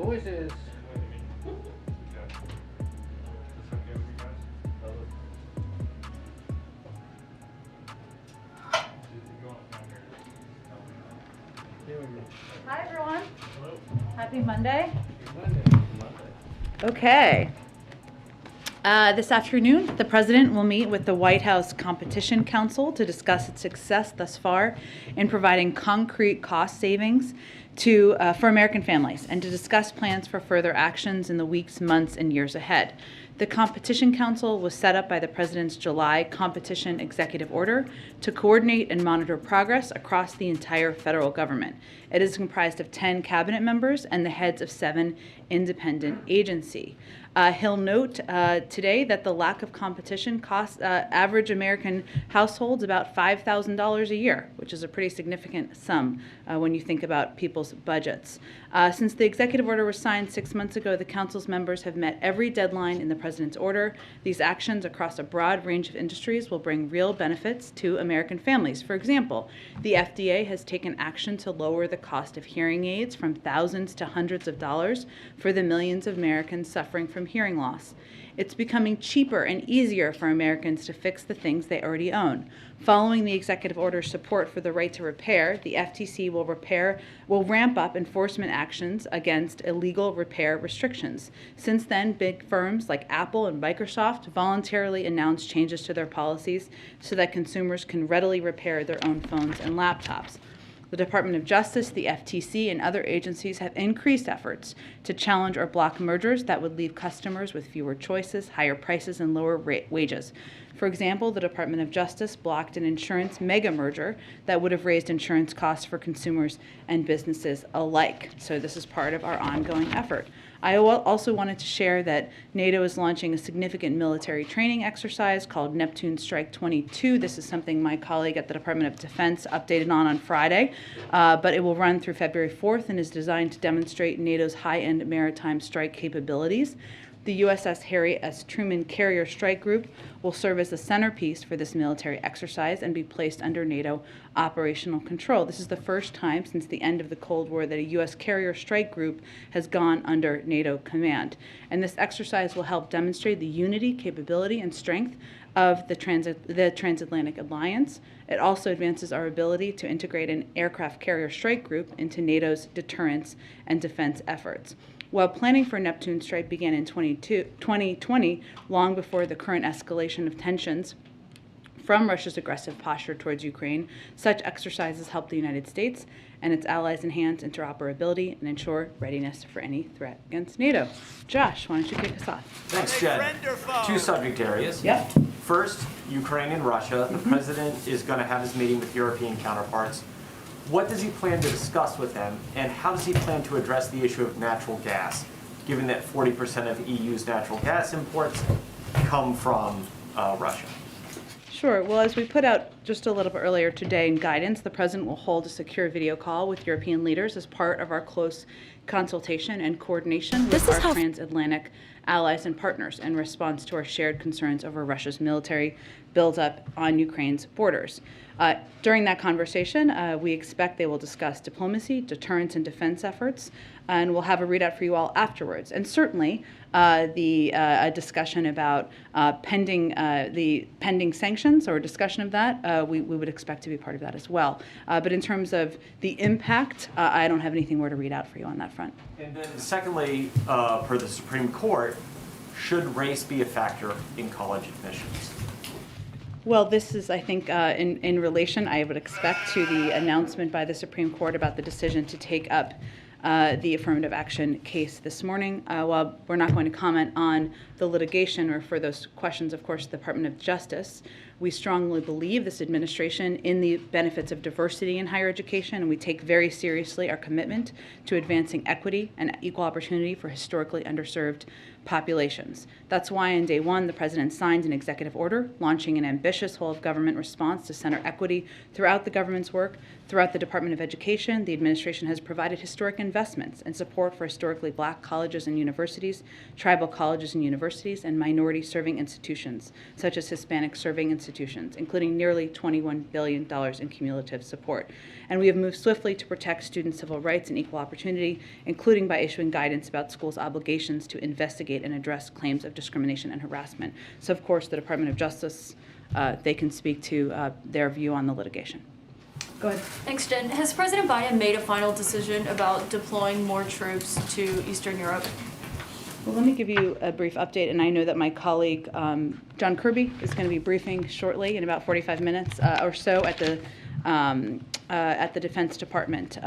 Always is. Hi everyone. Hello. Happy Monday. Monday. Okay. This afternoon, the President will meet with the White House Competition Council to discuss its success thus far in providing concrete cost savings for American families and to discuss plans for further actions in the weeks, months, and years ahead. The Competition Council was set up by the President's July Competition Executive Order to coordinate and monitor progress across the entire federal government. It is comprised of 10 cabinet members and the heads of 7 independent agencies. He'll note today that the lack of competition costs average American households about $5,000 a year, which is a pretty significant sum when you think about people's budgets. Since the executive order was signed 6 months ago, the council's members have met every deadline in the president's order. These actions across a broad range of industries will bring real benefits to American families. For example, the FDA has taken action to lower the cost of hearing aids from thousands to hundreds of dollars for the millions of Americans suffering from hearing loss. It's becoming cheaper and easier for Americans to fix the things they already own. Following the executive order's support for the right to repair, the FTC will ramp up enforcement actions against illegal repair restrictions. Since then, big firms like Apple and Microsoft voluntarily announced changes to their policies so that consumers can readily repair their own phones and laptops. The Department of Justice, the FTC, and other agencies have increased efforts to challenge or block mergers that would leave customers with fewer choices, higher prices, and lower wages. For example, the Department of Justice blocked an insurance mega merger that would have raised insurance costs for consumers and businesses alike. So this is part of our ongoing effort. I also wanted to share that NATO is launching a significant military training exercise called Neptune Strike 22. This is something my colleague at the Department of Defense updated on Friday, but it will run through February 4th and is designed to demonstrate NATO's high-end maritime strike capabilities. The USS Harry S. Truman Carrier Strike Group will serve as the centerpiece for this military exercise and be placed under NATO operational control. This is the first time since the end of the Cold War that a U.S. Carrier Strike Group has gone under NATO command. And this exercise will help demonstrate the unity, capability, and strength of the transatlantic alliance. It also advances our ability to integrate an aircraft carrier strike group into NATO's deterrence and defense efforts. While planning for Neptune Strike began in 2020, long before the current escalation of tensions from Russia's aggressive posture towards Ukraine, such exercises help the United States and its allies enhance interoperability and ensure readiness for any threat against NATO. Josh, why don't you kick us off? Thanks, Jen. 2 subject areas. Yep. First, Ukraine and Russia. The president is going to have his meeting with European counterparts. What does he plan to discuss with them, and how does he plan to address the issue of natural gas, given that 40% of EU's natural gas imports come from Russia? Sure. Well, as we put out just a little bit earlier today in guidance, the President will hold a secure video call with European leaders as part of our close consultation and coordination with our transatlantic allies and partners in response to our shared concerns over Russia's military buildup on Ukraine's borders. During that conversation, we expect they will discuss diplomacy, deterrence, and defense efforts, and we'll have a readout for you all afterwards. And certainly, a discussion about pending sanctions or discussion of that, we would expect to be part of that as well. But in terms of the impact, I don't have anything more to read out for you on that front. And then secondly, per the Supreme Court, should race be a factor in college admissions? Well, this is, I think, in relation, I would expect, to the announcement by the Supreme Court about the decision to take up the affirmative action case this morning. While we're not going to comment on the litigation or for those questions, of course, the Department of Justice We strongly believe, this administration, in the benefits of diversity in higher education, and we take very seriously our commitment to advancing equity and equal opportunity for historically underserved populations. That's why on day one, the President signed an executive order launching an ambitious whole-of-government response to center equity throughout the government's work. Throughout the Department of Education, the administration has provided historic investments and support for historically Black colleges and universities, tribal colleges and universities, and minority-serving institutions, such as Hispanic-serving institutions, including nearly $21 billion in cumulative support. And we have moved swiftly to protect student civil rights and equal opportunity, including by issuing guidance about schools' obligations to investigate and address claims of discrimination and harassment. So, of course, the Department of Justice, they can speak to their view on the litigation. Go ahead. Thanks, Jen. Has President Biden made a final decision about deploying more troops to Eastern Europe? Well, let me give you a brief update, and I know that my colleague, John Kirby, is going to be briefing shortly in about 45 minutes or so at the Defense Department.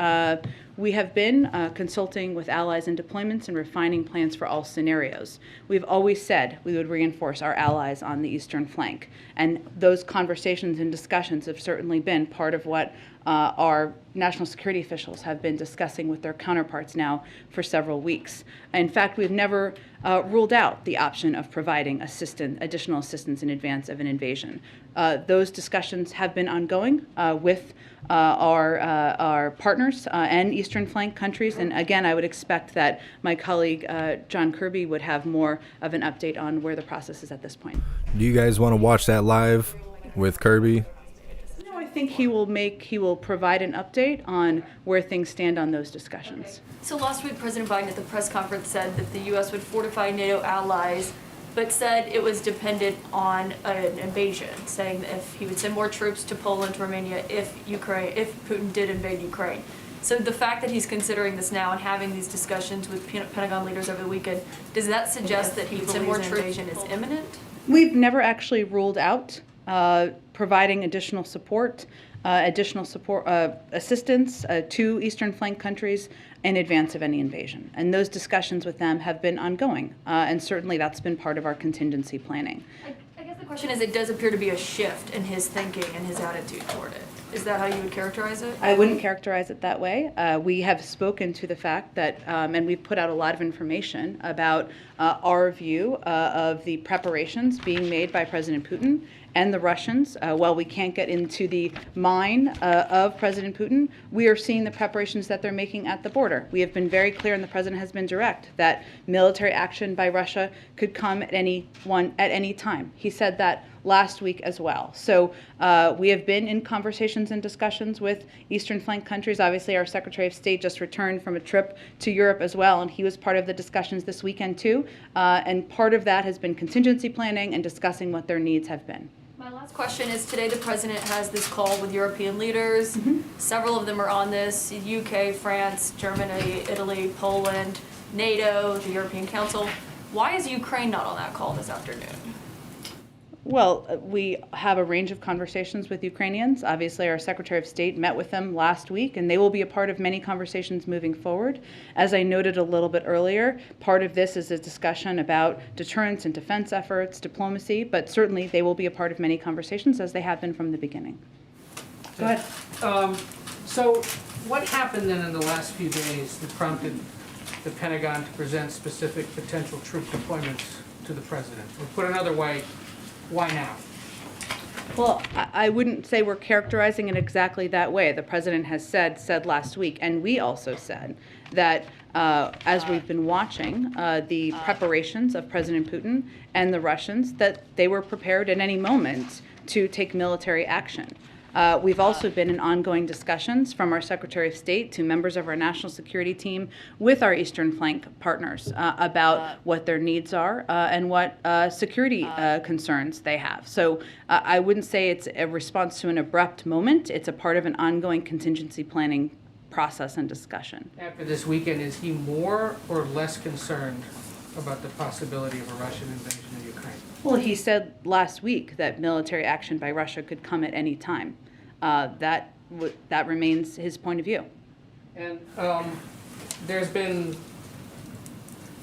We have been consulting with allies in deployments and refining plans for all scenarios. We've always said we would reinforce our allies on the eastern flank, and those conversations and discussions have certainly been part of what our national security officials have been discussing with their counterparts now for several weeks. In fact, we've never ruled out the option of providing additional assistance in advance of an invasion. Those discussions have been ongoing with our partners and Eastern Flank countries. And again, I would expect that my colleague, John Kirby, would have more of an update on where the process is at this point. Do you guys want to watch that live with Kirby? No, I think he will provide an update on where things stand on those discussions. So last week, President Biden at the press conference said that the U.S. would fortify NATO allies, but said it was dependent on an invasion, saying that if he would send more troops to Poland, Romania, if Putin did invade Ukraine. So the fact that he's considering this now and having these discussions with Pentagon leaders over the weekend, does that suggest that he would send more troops? Invasion is imminent? We've never actually ruled out providing additional support, assistance to Eastern Flank countries in advance of any invasion. And those discussions with them have been ongoing, and certainly that's been part of our contingency planning. I guess the question is, it does appear to be a shift in his thinking and his attitude toward it. Is that how you would characterize it? I wouldn't characterize it that way. We have spoken to the fact that, and we've put out a lot of information about our view of the preparations being made by President Putin and the Russians. While we can't get into the mind of President Putin, we are seeing the preparations that they're making at the border. We have been very clear, and the President has been direct, that military action by Russia could come at any time. He said that last week as well. So we have been in conversations and discussions with Eastern Flank countries. Obviously, our Secretary of State just returned from a trip to Europe as well, and he was part of the discussions this weekend too. And part of that has been contingency planning and discussing what their needs have been. My last question is, today the President has this call with European leaders. Several of them are on this: UK, France, Germany, Italy, Poland, NATO, the European Council. Why is Ukraine not on that call this afternoon? Well, we have a range of conversations with Ukrainians. Obviously, our Secretary of State met with them last week, and they will be a part of many conversations moving forward. As I noted a little bit earlier, part of this is a discussion about deterrence and defense efforts, diplomacy, but certainly they will be a part of many conversations, as they have been from the beginning. Go ahead. So what happened then in the last few days that prompted the Pentagon to present specific potential troop deployments to the President? Or put another way, why now? Well, I wouldn't say we're characterizing it exactly that way. The President has said last week, and we also said that as we've been watching the preparations of President Putin and the Russians, that they were prepared at any moment to take military action. We've also been in ongoing discussions from our Secretary of State to members of our national security team with our Eastern Flank partners about what their needs are and what security concerns they have. So I wouldn't say it's a response to an abrupt moment. It's a part of an ongoing contingency planning process and discussion. After this weekend, is he more or less concerned about the possibility of a Russian invasion of Ukraine? Well, he said last week that military action by Russia could come at any time. That remains his point of view. And there's been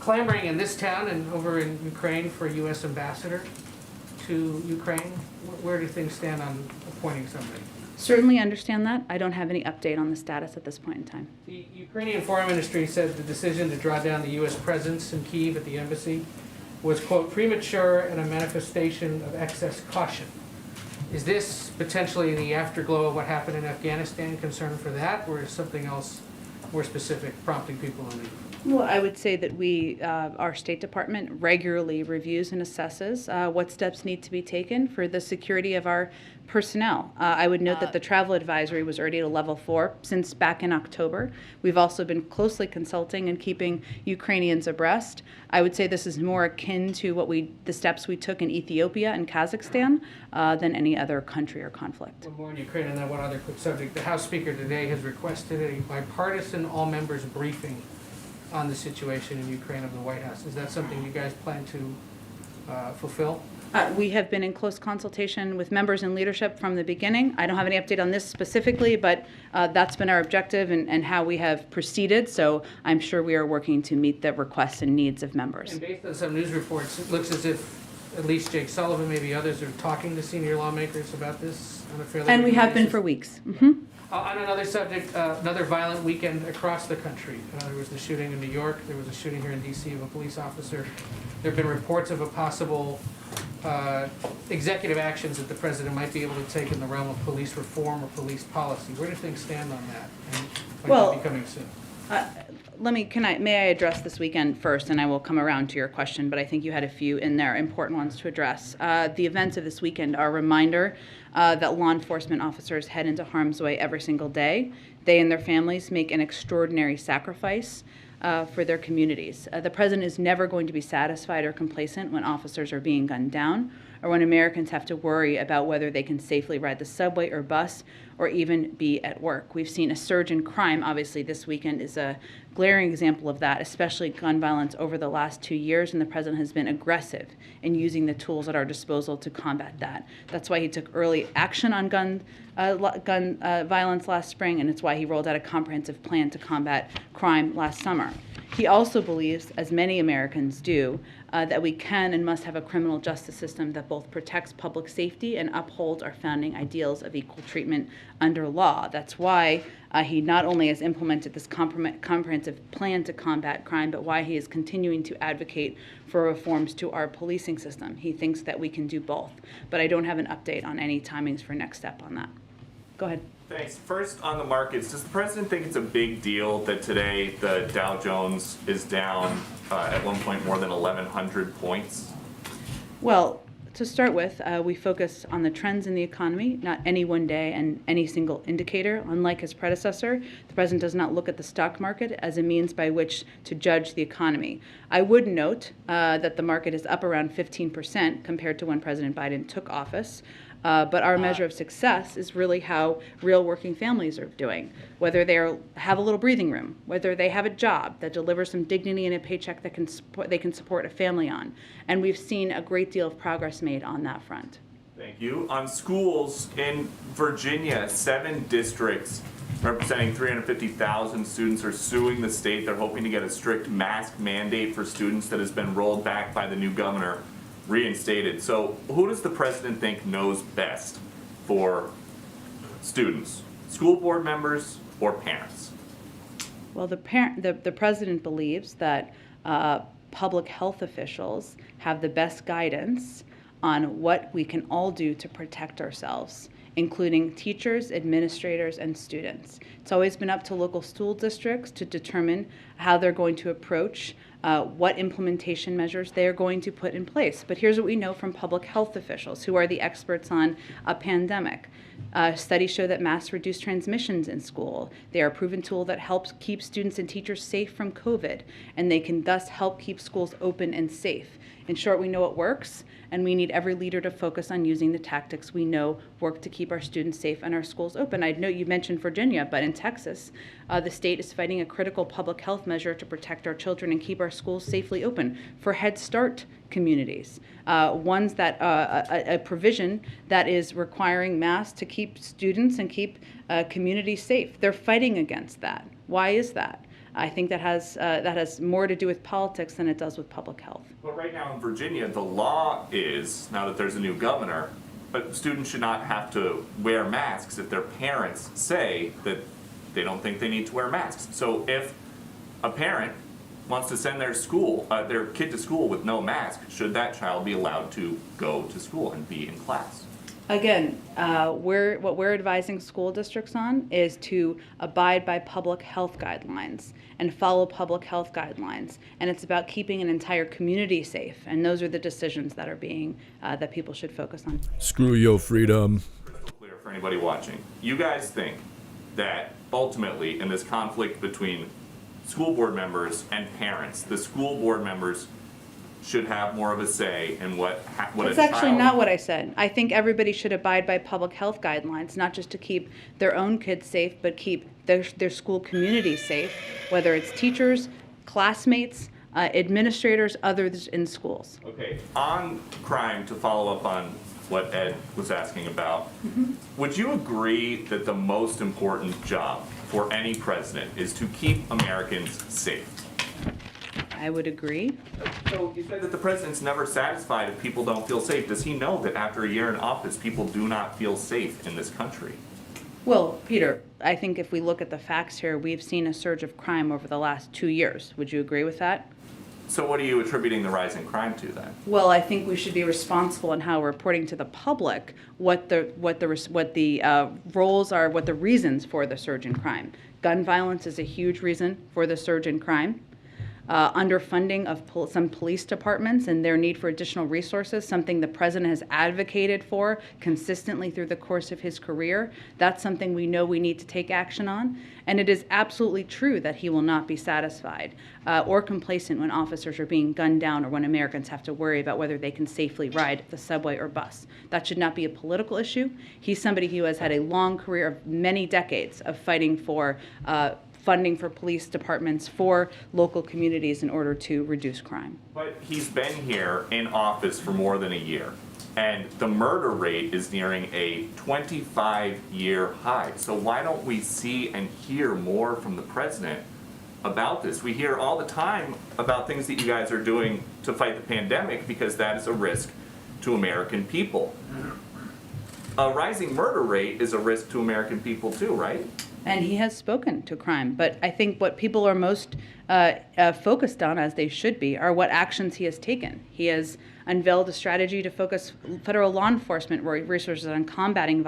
clamoring in this town and over in Ukraine for a U.S. ambassador to Ukraine? Where do things stand on appointing somebody? Certainly understand that. I don't have any update on the status at this point in time. The Ukrainian foreign ministry said the decision to draw down the U.S. presence in Kyiv at the embassy was, quote, premature and a manifestation of excess caution. Is this potentially the afterglow of what happened in Afghanistan, concern for that, or is something else more specific prompting people to leave? Well, I would say that our State Department regularly reviews and assesses what steps need to be taken for the security of our personnel. I would note that the travel advisory was already at a level 4 since back in October. We've also been closely consulting and keeping Ukrainians abreast. I would say this is more akin to the steps we took in Ethiopia and Kazakhstan than any other country or conflict. One more in Ukraine, and then one other quick subject. The House Speaker today has requested a bipartisan all-members briefing on the situation in Ukraine of the White House. Is that something you guys plan to fulfill? We have been in close consultation with members and leadership from the beginning. I don't have any update on this specifically, but that's been our objective and how we have proceeded. So I'm sure we are working to meet the requests and needs of members. And based on some news reports, it looks as if at least Jake Sullivan, maybe others, are talking to senior lawmakers about this on a fairly And we regular have been basis. for weeks. Mhm. On another subject, another violent weekend across the country. There was the shooting in New York. There was a shooting here in D.C. of a police officer. There have been reports of a possible executive actions that the president might be able to take in the realm of police reform or police policy. Where do things stand on that? And might that be coming soon? May I address this weekend first, and I will come around to your question, but I think you had a few in there, important ones to address. The events of this weekend are a reminder that law enforcement officers head into harm's way every single day. They and their families make an extraordinary sacrifice for their communities. The president is never going to be satisfied or complacent when officers are being gunned down, or when Americans have to worry about whether they can safely ride the subway or bus or even be at work. We've seen a surge in crime. Obviously, this weekend is a glaring example of that, especially gun violence over the last 2 years, and the president has been aggressive in using the tools at our disposal to combat that. That's why he took early action on gun violence last spring, and it's why he rolled out a comprehensive plan to combat crime last summer. He also believes, as many Americans do, that we can and must have a criminal justice system that both protects public safety and upholds our founding ideals of equal treatment under law. That's why he not only has implemented this comprehensive plan to combat crime, but why he is continuing to advocate for reforms to our policing system. He thinks that we can do both, but I don't have an update on any timings for next step on that. Go ahead. Thanks. First, on the markets, does the president think it's a big deal that today the Dow Jones is down at one point more than 1,100 points? Well, to start with, we focus on the trends in the economy, not any one day and any single indicator. Unlike his predecessor, the president does not look at the stock market as a means by which to judge the economy. I would note that the market is up around 15% compared to when President Biden took office. But our measure of success is really how real working families are doing, whether they have a little breathing room, whether they have a job that delivers some dignity and a paycheck that they can support a family on. And we've seen a great deal of progress made on that front. Thank you. On schools in Virginia, 7 districts representing 350,000 students are suing the state. They're hoping to get a strict mask mandate for students that has been rolled back by the new governor reinstated. So who does the president think knows best for students? School board members or parents? Well, the president believes that public health officials have the best guidance on what we can all do to protect ourselves, including teachers, administrators, and students. It's always been up to local school districts to determine how they're going to approach what implementation measures they are going to put in place. But here's what we know from public health officials, who are the experts on a pandemic. Studies show that masks reduce transmissions in school. They are a proven tool that helps keep students and teachers safe from COVID, and they can thus help keep schools open and safe. In short, we know it works, and we need every leader to focus on using the tactics we know work to keep our students safe and our schools open. I know you mentioned Virginia, but in Texas, the state is fighting a critical public health measure to protect our children and keep our schools safely open for Head Start communities. A provision that is requiring masks to keep students and keep communities safe. They're fighting against that. Why is that? I think that has more to do with politics than it does with public health. But right now in Virginia, the law is, now that there's a new governor, but students should not have to wear masks if their parents say that they don't think they need to wear masks. So if a parent wants to send their kid to school with no mask, should that child be allowed to go to school and be in class? Again, what we're advising school districts on is to abide by public health guidelines and follow public health guidelines. And it's about keeping an entire community safe. And those are the decisions that are being, that people should focus on. Screw your freedom. Clear for anybody watching. You guys think that ultimately in this conflict between school board members and parents, the school board members should have more of a say in what That's a actually child- not what I said. I think everybody should abide by public health guidelines, not just to keep their own kids safe, but keep their school community safe, whether it's teachers, classmates, administrators, others in schools. Okay, on crime, to follow up on what Ed was asking about, would you agree that the most important job for any president is to keep Americans safe? I would agree. So you said that the president's never satisfied if people don't feel safe. Does he know that after a year in office, people do not feel safe in this country? Well, Peter, I think if we look at the facts here, we've seen a surge of crime over the last 2 years. Would you agree with that? So what are you attributing the rise in crime to then? Well, I think we should be responsible in how we're reporting to the public what the roles are, what the reasons for the surge in crime. Gun violence is a huge reason for the surge in crime. Underfunding of some police departments and their need for additional resources, something the president has advocated for consistently through the course of his career. That's something we know we need to take action on. And it is absolutely true that he will not be satisfied or complacent when officers are being gunned down or when Americans have to worry about whether they can safely ride the subway or bus. That should not be a political issue. He's somebody who has had a long career of many decades of fighting for funding for police departments, for local communities in order to reduce crime. But he's been here in office for more than a year, and the murder rate is nearing a 25-year high. So why don't we see and hear more from the president about this? We hear all the time about things that you guys are doing to fight the pandemic because that is a risk to American people. A rising murder rate is a risk to American people too, right? And he has spoken to crime, but I think what people are most focused on, as they should be, are what actions he has taken. He has unveiled a strategy to focus federal law enforcement resources on combating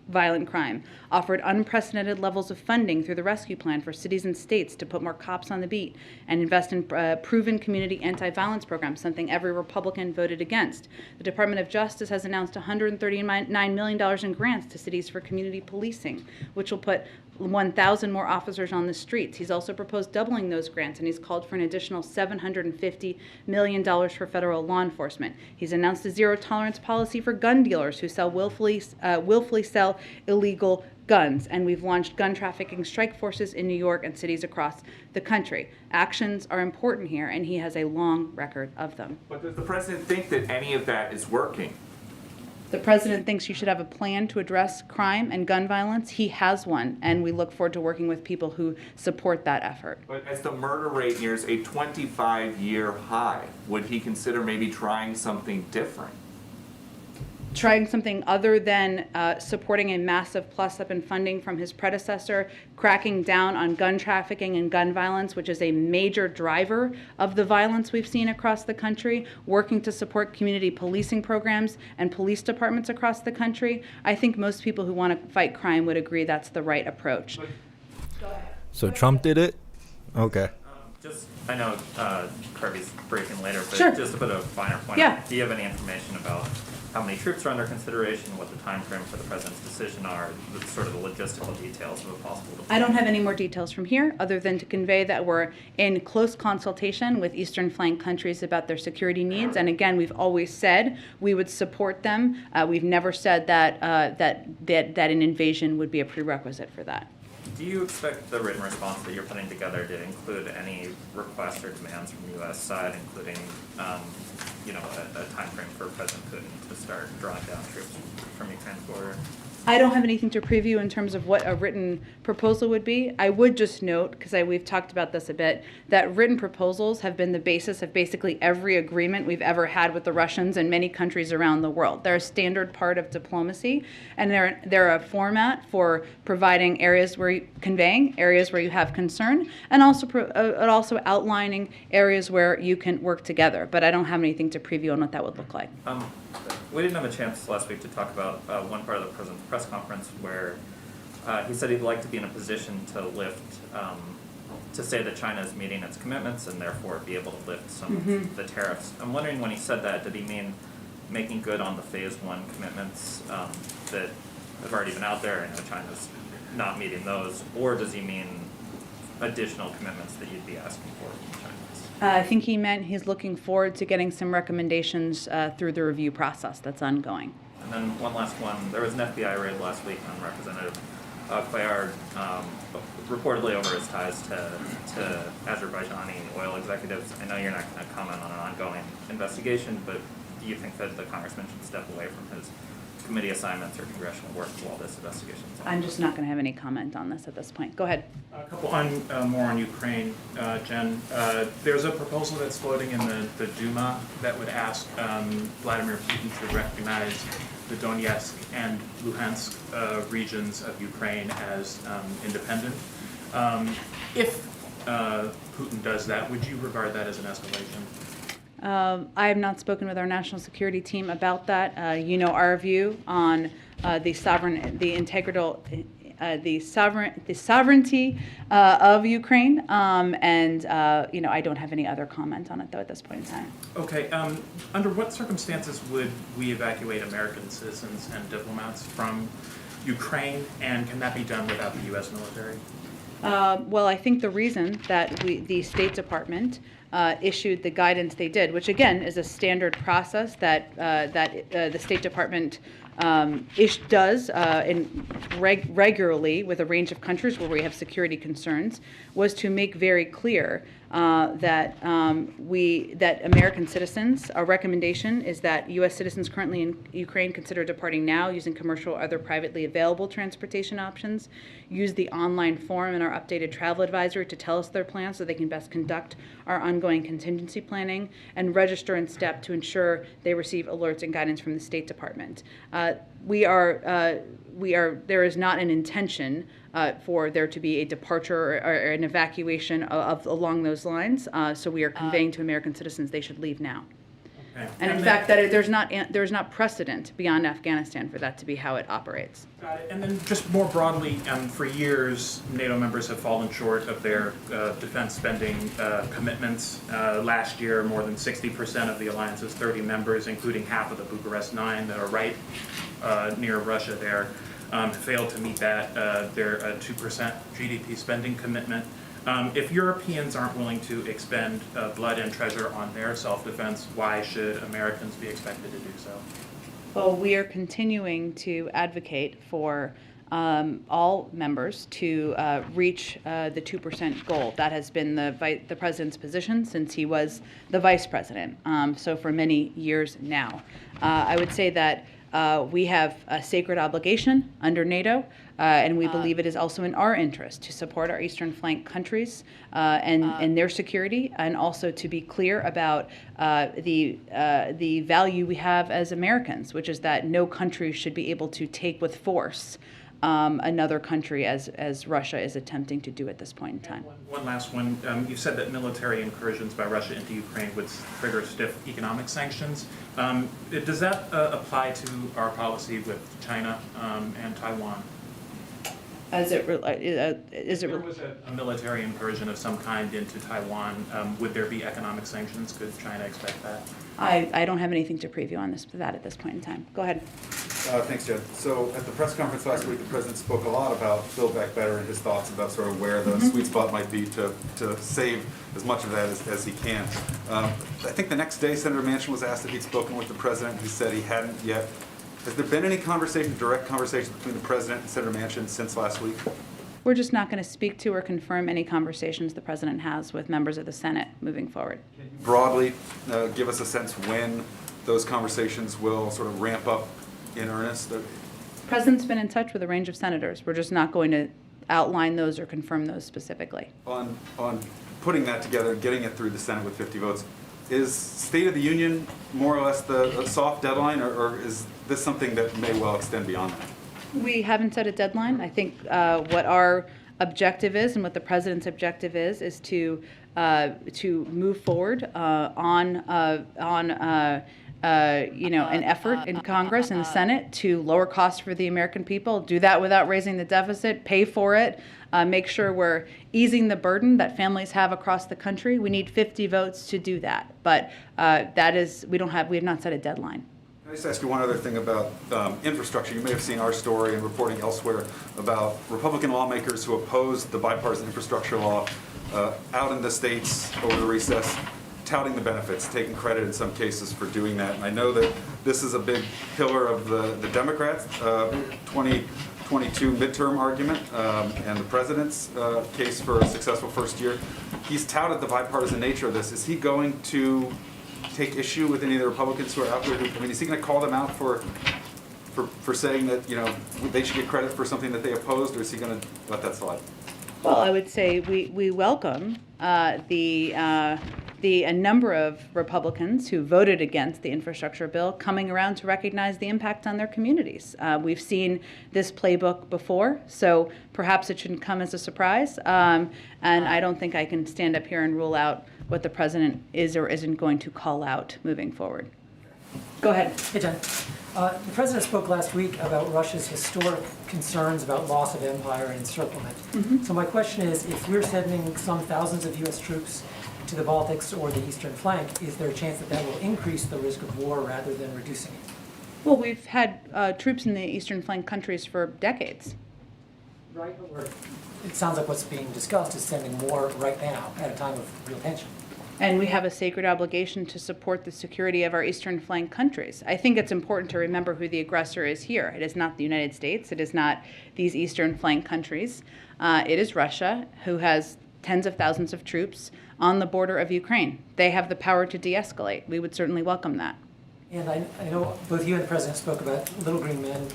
violent crime, offered unprecedented levels of funding through the rescue plan for cities and states to put more cops on the beat, and invest in proven community anti-violence programs, something every Republican voted against. The Department of Justice has announced $139 million in grants to cities for community policing, which will put 1,000 more officers on the streets. He's also proposed doubling those grants, and he's called for an additional $750 million for federal law enforcement. He's announced a zero-tolerance policy for gun dealers who willfully sell illegal guns, and we've launched gun trafficking strike forces in New York and cities across the country. Actions are important here, and he has a long record of them. But does the president think that any of that is working? The president thinks you should have a plan to address crime and gun violence. He has one, and we look forward to working with people who support that effort. But as the murder rate nears a 25-year high, would he consider maybe trying something different? Trying something other than supporting a massive plus-up in funding from his predecessor, cracking down on gun trafficking and gun violence, which is a major driver of the violence we've seen across the country, working to support community policing programs and police departments across the country. I think most people who want to fight crime would agree that's the right approach. So Trump did it? Okay. I know Kirby's briefing later, but Sure. just to put a finer point Yeah. on it, do you have any information about how many troops are under consideration, what the time frame for the president's decision are, the sort of the logistical details of a possible deployment? I don't have any more details from here, other than to convey that we're in close consultation with Eastern Flank countries about their security needs. And again, we've always said we would support them. We've never said that an invasion would be a prerequisite for that. Do you expect the written response that you're putting together to include any requests or demands from the U.S. side, including, a time frame for President Putin to start drawing down troops from Ukraine's border? I don't have anything to preview in terms of what a written proposal would be. I would just note, because we've talked about this a bit, that written proposals have been the basis of basically every agreement we've ever had with the Russians and many countries around the world. They're a standard part of diplomacy, and they're a format for providing conveying areas where you have concern, and also outlining areas where you can work together. But I don't have anything to preview on what that would look like. We didn't have a chance last week to talk about one part of the president's press conference where he said he'd like to be in a position to to say that China is meeting its commitments and therefore be able to lift some of the tariffs. I'm wondering, when he said that, did he mean making good on the phase one commitments that have already been out there? I know China's not meeting those, or does he mean additional commitments that you'd be asking for from China? I think he meant he's looking forward to getting some recommendations through the review process that's ongoing. And then one last one. There was an FBI raid last week on Representative Cuellar, reportedly over his ties to Azerbaijani oil executives. I know you're not going to comment on an ongoing investigation, but do you think that the congressman should step away from his committee assignments or congressional work while this investigation is on? I'm just not going to have any comment on this at this point. Go ahead. A couple more on Ukraine, Jen. There's a proposal that's floating in the Duma that would ask Vladimir Putin to recognize the Donetsk and Luhansk regions of Ukraine as independent. If Putin does that, would you regard that as an escalation? I have not spoken with our national security team about that. You know our view on the sovereignty of Ukraine, and I don't have any other comment on it though at this point in time. Okay. Under what circumstances would we evacuate American citizens and diplomats from Ukraine, and can that be done without the U.S. military? Well, I think the reason that the State Department issued the guidance they did, which again is a standard process that the State Department does regularly with a range of countries where we have security concerns, was to make very clear that American citizens, our recommendation is that U.S. citizens currently in Ukraine consider departing now using commercial or other privately available transportation options, use the online form in our updated travel advisory to tell us their plans so they can best conduct our ongoing contingency planning, and register in STEP to ensure they receive alerts and guidance from the State Department. There is not an intention for there to be a departure or an evacuation along those lines. So we are conveying to American citizens they should leave now. Okay. And in fact, that there's not precedent beyond Afghanistan for that to be how it operates. Got it. And then just more broadly, for years, NATO members have fallen short of their defense spending commitments. Last year, more than 60% of the alliance's 30 members, including half of the Bucharest 9 that are right near Russia there, failed to meet their 2% GDP spending commitment. If Europeans aren't willing to expend blood and treasure on their self-defense, why should Americans be expected to do so? Well, we are continuing to advocate for all members to reach the 2% goal. That has been the president's position since he was the vice president, so for many years now. I would say that we have a sacred obligation under NATO, and we believe it is also in our interest to support our eastern flank countries and their security, and also to be clear about the value we have as Americans, which is that no country should be able to take with force another country as Russia is attempting to do at this point in time. One last one. You said that military incursions by Russia into Ukraine would trigger stiff economic sanctions. Does that apply to our policy with China and Taiwan? If If there was a military incursion of some kind into Taiwan, would there be economic sanctions? Could China expect that? I don't have anything to preview on that at this point in time. Go ahead. Thanks, Jen. So at the press conference last week, the president spoke a lot about Build Back Better and his thoughts about sort of where the sweet spot might be to save as much of that as he can. I think the next day, Senator Manchin was asked if he'd spoken with the president. He said he hadn't yet. Has there been any direct conversation between the president and Senator Manchin since last week? We're just not going to speak to or confirm any conversations the president has with members of the Senate moving forward. Broadly, give us a sense when those conversations will sort of ramp up in earnest. President's been in touch with a range of senators. We're just not going to outline those or confirm those specifically. On putting that together, getting it through the Senate with 50 votes, is State of the Union more or less the soft deadline, or is this something that may well extend beyond that? We haven't set a deadline. I think what our objective is and what the president's objective is to move forward on an effort in Congress and the Senate to lower costs for the American people. Do that without raising the deficit. Pay for it. Make sure we're easing the burden that families have across the country. We need 50 votes to do that, but we have not set a deadline. Can I just ask you one other thing about infrastructure? You may have seen our story and reporting elsewhere about Republican lawmakers who opposed the bipartisan infrastructure law out in the states over the recess, touting the benefits, taking credit in some cases for doing that. And I know that this is a big pillar of the Democrats' 2022 midterm argument and the president's case for a successful first year. He's touted the bipartisan nature of this. Is he going to take issue with any of the Republicans who are out there? Is he going to call them out for saying that they should get credit for something that they opposed, or is he going to let that slide? Well, I would say we welcome a number of Republicans who voted against the infrastructure bill coming around to recognize the impact on their communities. We've seen this playbook before, so perhaps it shouldn't come as a surprise. And I don't think I can stand up here and rule out what the president is or isn't going to call out moving forward. Go ahead. Hey, Jen. The president spoke last week about Russia's historic concerns about loss of empire and encirclement. Mm-hmm. So my question is, if we're sending some thousands of U.S. troops to the Baltics or the eastern flank, is there a chance that will increase the risk of war rather than reducing it? Well, we've had troops in the eastern flank countries for decades. Right. Or it sounds like what's being discussed is sending more right now at a time of real tension. And we have a sacred obligation to support the security of our eastern flank countries. I think it's important to remember who the aggressor is here. It is not the United States. It is not these eastern flank countries. It is Russia, who has tens of thousands of troops on the border of Ukraine. They have the power to de-escalate. We would certainly welcome that. And I know both you and the president spoke about little green men,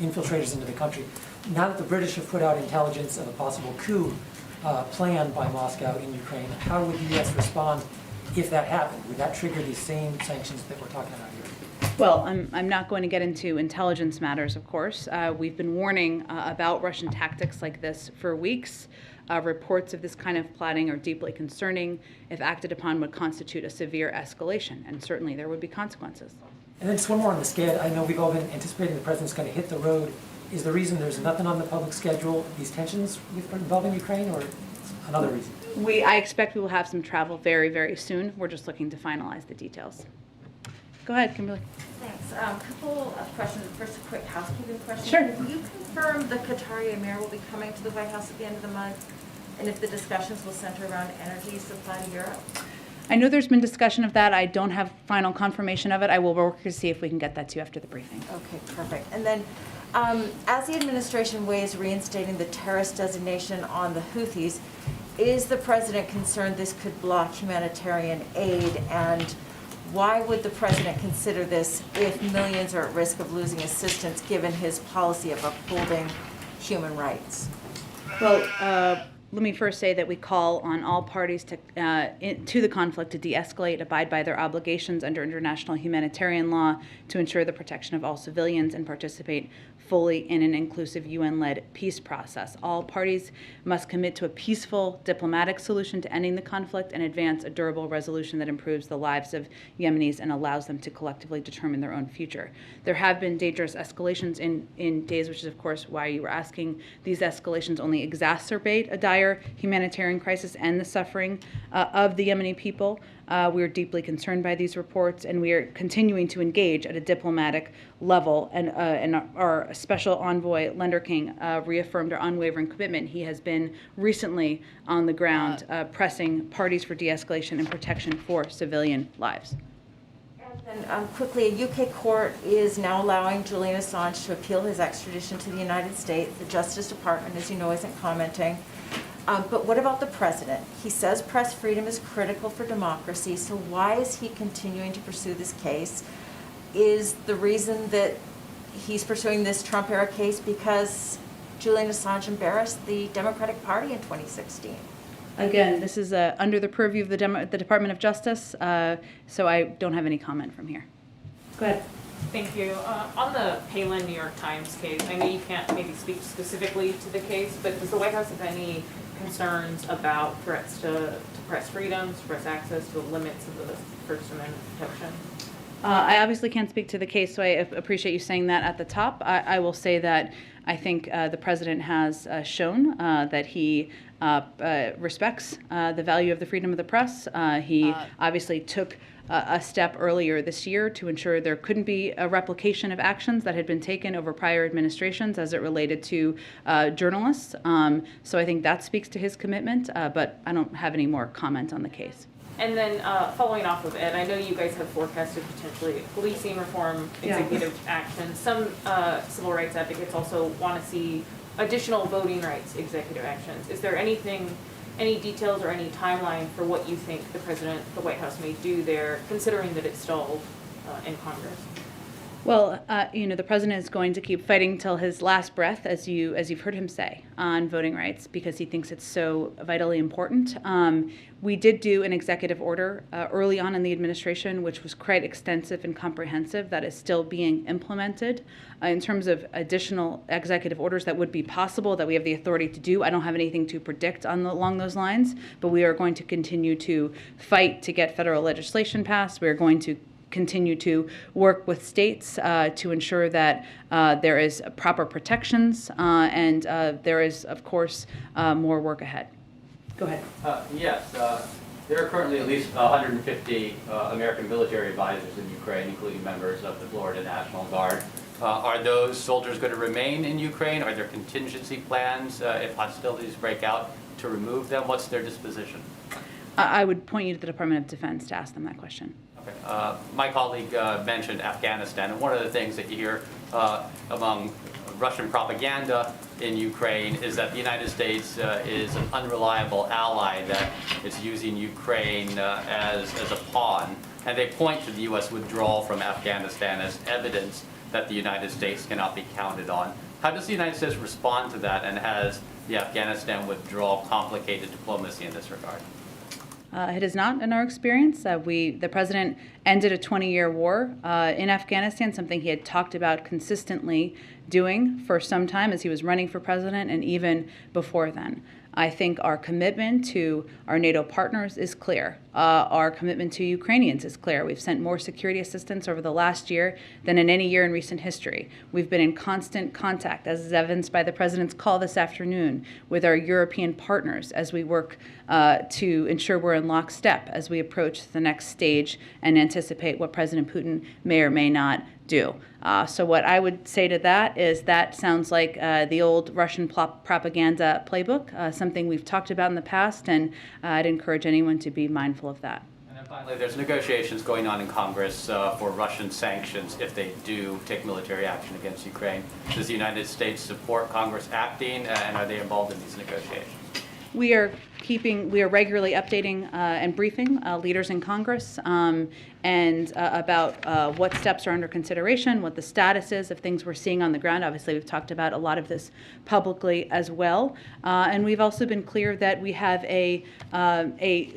infiltrators into the country. Now that the British have put out intelligence of a possible coup planned by Moscow in Ukraine, how would the U.S. respond if that happened? Would that trigger these same sanctions that we're talking about here? Well, I'm not going to get into intelligence matters, of course. We've been warning about Russian tactics like this for weeks. Reports of this kind of plotting are deeply concerning. If acted upon, would constitute a severe escalation, and certainly there would be consequences. And then just one more on the SCED. I know we've all been anticipating the president's going to hit the road. Is the reason there's nothing on the public schedule these tensions involving Ukraine, or another reason? I expect we will have some travel very, very soon. We're just looking to finalize the details. Go ahead, Kimberly. Thanks. Couple of questions. First, a quick housekeeping question. Sure. Can you confirm the Qatari Emir will be coming to the White House at the end of the month, and if the discussions will center around energy supply to Europe? I know there's been discussion of that. I don't have final confirmation of it. I will work to see if we can get that to you after the briefing. Okay, perfect. And then, as the administration weighs reinstating the terrorist designation on the Houthis, is the president concerned this could block humanitarian aid? And why would the president consider this if millions are at risk of losing assistance given his policy of upholding human rights? Well, let me first say that we call on all parties to the conflict to de-escalate, abide by their obligations under international humanitarian law to ensure the protection of all civilians, and participate fully in an inclusive UN-led peace process. All parties must commit to a peaceful diplomatic solution to ending the conflict and advance a durable resolution that improves the lives of Yemenis and allows them to collectively determine their own future. There have been dangerous escalations in days, which is of course why you were asking. These escalations only exacerbate a dire humanitarian crisis and the suffering of the Yemeni people. We are deeply concerned by these reports, and we are continuing to engage at a diplomatic level. And our special envoy, Lender King, reaffirmed our unwavering commitment. He has been recently on the ground pressing parties for de-escalation and protection for civilian lives. And then quickly, a UK court is now allowing Julian Assange to appeal his extradition to the United States. The Justice Department, as you know, isn't commenting. But what about the president? He says press freedom is critical for democracy, so why is he continuing to pursue this case? Is the reason that he's pursuing this Trump-era case because Julian Assange embarrassed the Democratic Party in 2016. Again, this is under the purview of the Department of Justice, so I don't have any comment from here. Go ahead. Thank you. On the Palin New York Times case, I know you can't maybe speak specifically to the case, but does the White House have any concerns about threats to press freedoms, press access, to the limits of the First Amendment protection? I obviously can't speak to the case, so I appreciate you saying that at the top. I will say that I think the president has shown that he respects the value of the freedom of the press. He obviously took a step earlier this year to ensure there couldn't be a replication of actions that had been taken over prior administrations as it related to journalists. So I think that speaks to his commitment, but I don't have any more comment on the case. And then following off of Ed, I know you guys have forecasted potentially policing reform, executive action. Some civil rights advocates also want to see additional voting rights executive actions. Is there anything, any details or any timeline for what you think the president, the White House may do there, considering that it's stalled in Congress? Well, the president is going to keep fighting till his last breath, as you've heard him say, on voting rights, because he thinks it's so vitally important. We did do an executive order early on in the administration, which was quite extensive and comprehensive, that is still being implemented. In terms of additional executive orders that would be possible, that we have the authority to do, I don't have anything to predict along those lines, but we are going to continue to fight to get federal legislation passed. We are going to continue to work with states to ensure that there is proper protections and there is, of course, more work ahead. Go ahead. Yes, there are currently at least 150 American military advisors in Ukraine, including members of the Florida National Guard. Are those soldiers going to remain in Ukraine? Are there contingency plans if hostilities break out to remove them? What's their disposition? I would point you to the Department of Defense to ask them that question. Okay. My colleague mentioned Afghanistan, and one of the things that you hear among Russian propaganda in Ukraine is that the United States is an unreliable ally that is using Ukraine as a pawn, and they point to the U.S. withdrawal from Afghanistan as evidence that the United States cannot be counted on. How does the United States respond to that, and has the Afghanistan withdrawal complicated diplomacy in this regard? It is not in our experience. The president ended a 20-year war in Afghanistan, something he had talked about consistently doing for some time as he was running for president and even before then. I think our commitment to our NATO partners is clear. Our commitment to Ukrainians is clear. We've sent more security assistance over the last year than in any year in recent history. We've been in constant contact, as is evidenced by the president's call this afternoon, with our European partners as we work to ensure we're in lockstep as we approach the next stage and anticipate what President Putin may or may not do. So what I would say to that is that sounds like the old Russian propaganda playbook, something we've talked about in the past, and I'd encourage anyone to be mindful of that. And then finally, there's negotiations going on in Congress for Russian sanctions if they do take military action against Ukraine. Does the United States support Congress acting, and are they involved in these negotiations? We are regularly updating and briefing leaders in Congress and about what steps are under consideration, what the status is of things we're seeing on the ground. Obviously, we've talked about a lot of this publicly as well. And we've also been clear that we have a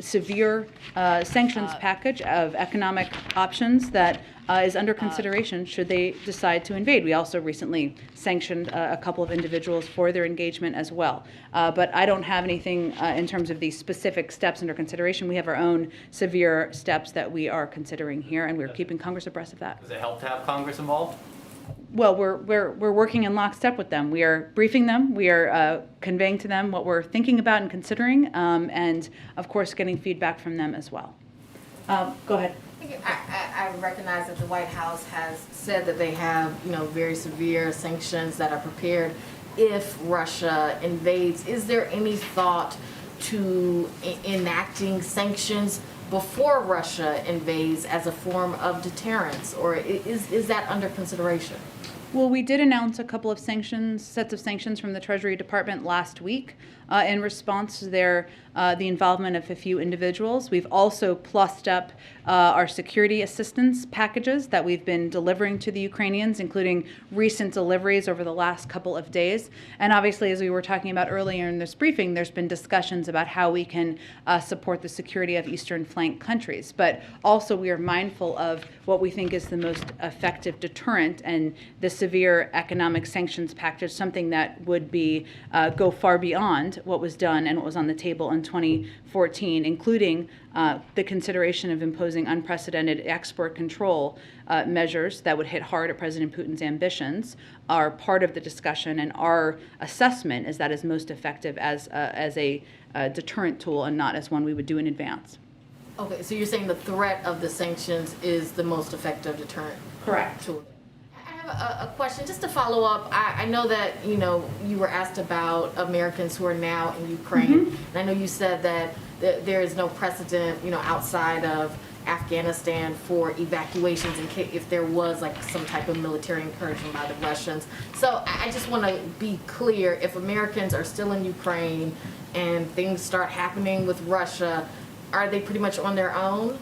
severe sanctions package of economic options that is under consideration should they decide to invade. We also recently sanctioned a couple of individuals for their engagement as well. But I don't have anything in terms of these specific steps under consideration. We have our own severe steps that we are considering here, and we're keeping Congress abreast of that. Does it help to have Congress involved? Well, we're working in lockstep with them. We are briefing them. We are conveying to them what we're thinking about and considering, and of course, getting feedback from them as well. Go ahead. I recognize that the White House has said that they have, very severe sanctions that are prepared if Russia invades. Is there any thought to enacting sanctions before Russia invades as a form of deterrence, or is that under consideration? Well, we did announce a couple of sets of sanctions from the Treasury Department last week. in response to the involvement of a few individuals. We've also plussed up our security assistance packages that we've been delivering to the Ukrainians, including recent deliveries over the last couple of days. And obviously, as we were talking about earlier in this briefing, there's been discussions about how we can support the security of Eastern flank countries. But also, we are mindful of what we think is the most effective deterrent, and the severe economic sanctions package, something that would be go far beyond what was done and what was on the table in 2014, including the consideration of imposing unprecedented export control measures that would hit hard at President Putin's ambitions, are part of the discussion, and our assessment is that is most effective as a deterrent tool and not as one we would do in advance. Okay, so you're saying the threat of the sanctions is the most effective deterrent? Correct. Tool. I have a question, just to follow up. I know that, you were asked about Americans who are now in Ukraine. And I know you said that there is no precedent, outside of Afghanistan for evacuations in case if there was like some type of military incursion by the Russians. So I just want to be clear, if Americans are still in Ukraine and things start happening with Russia, are they pretty much on their own?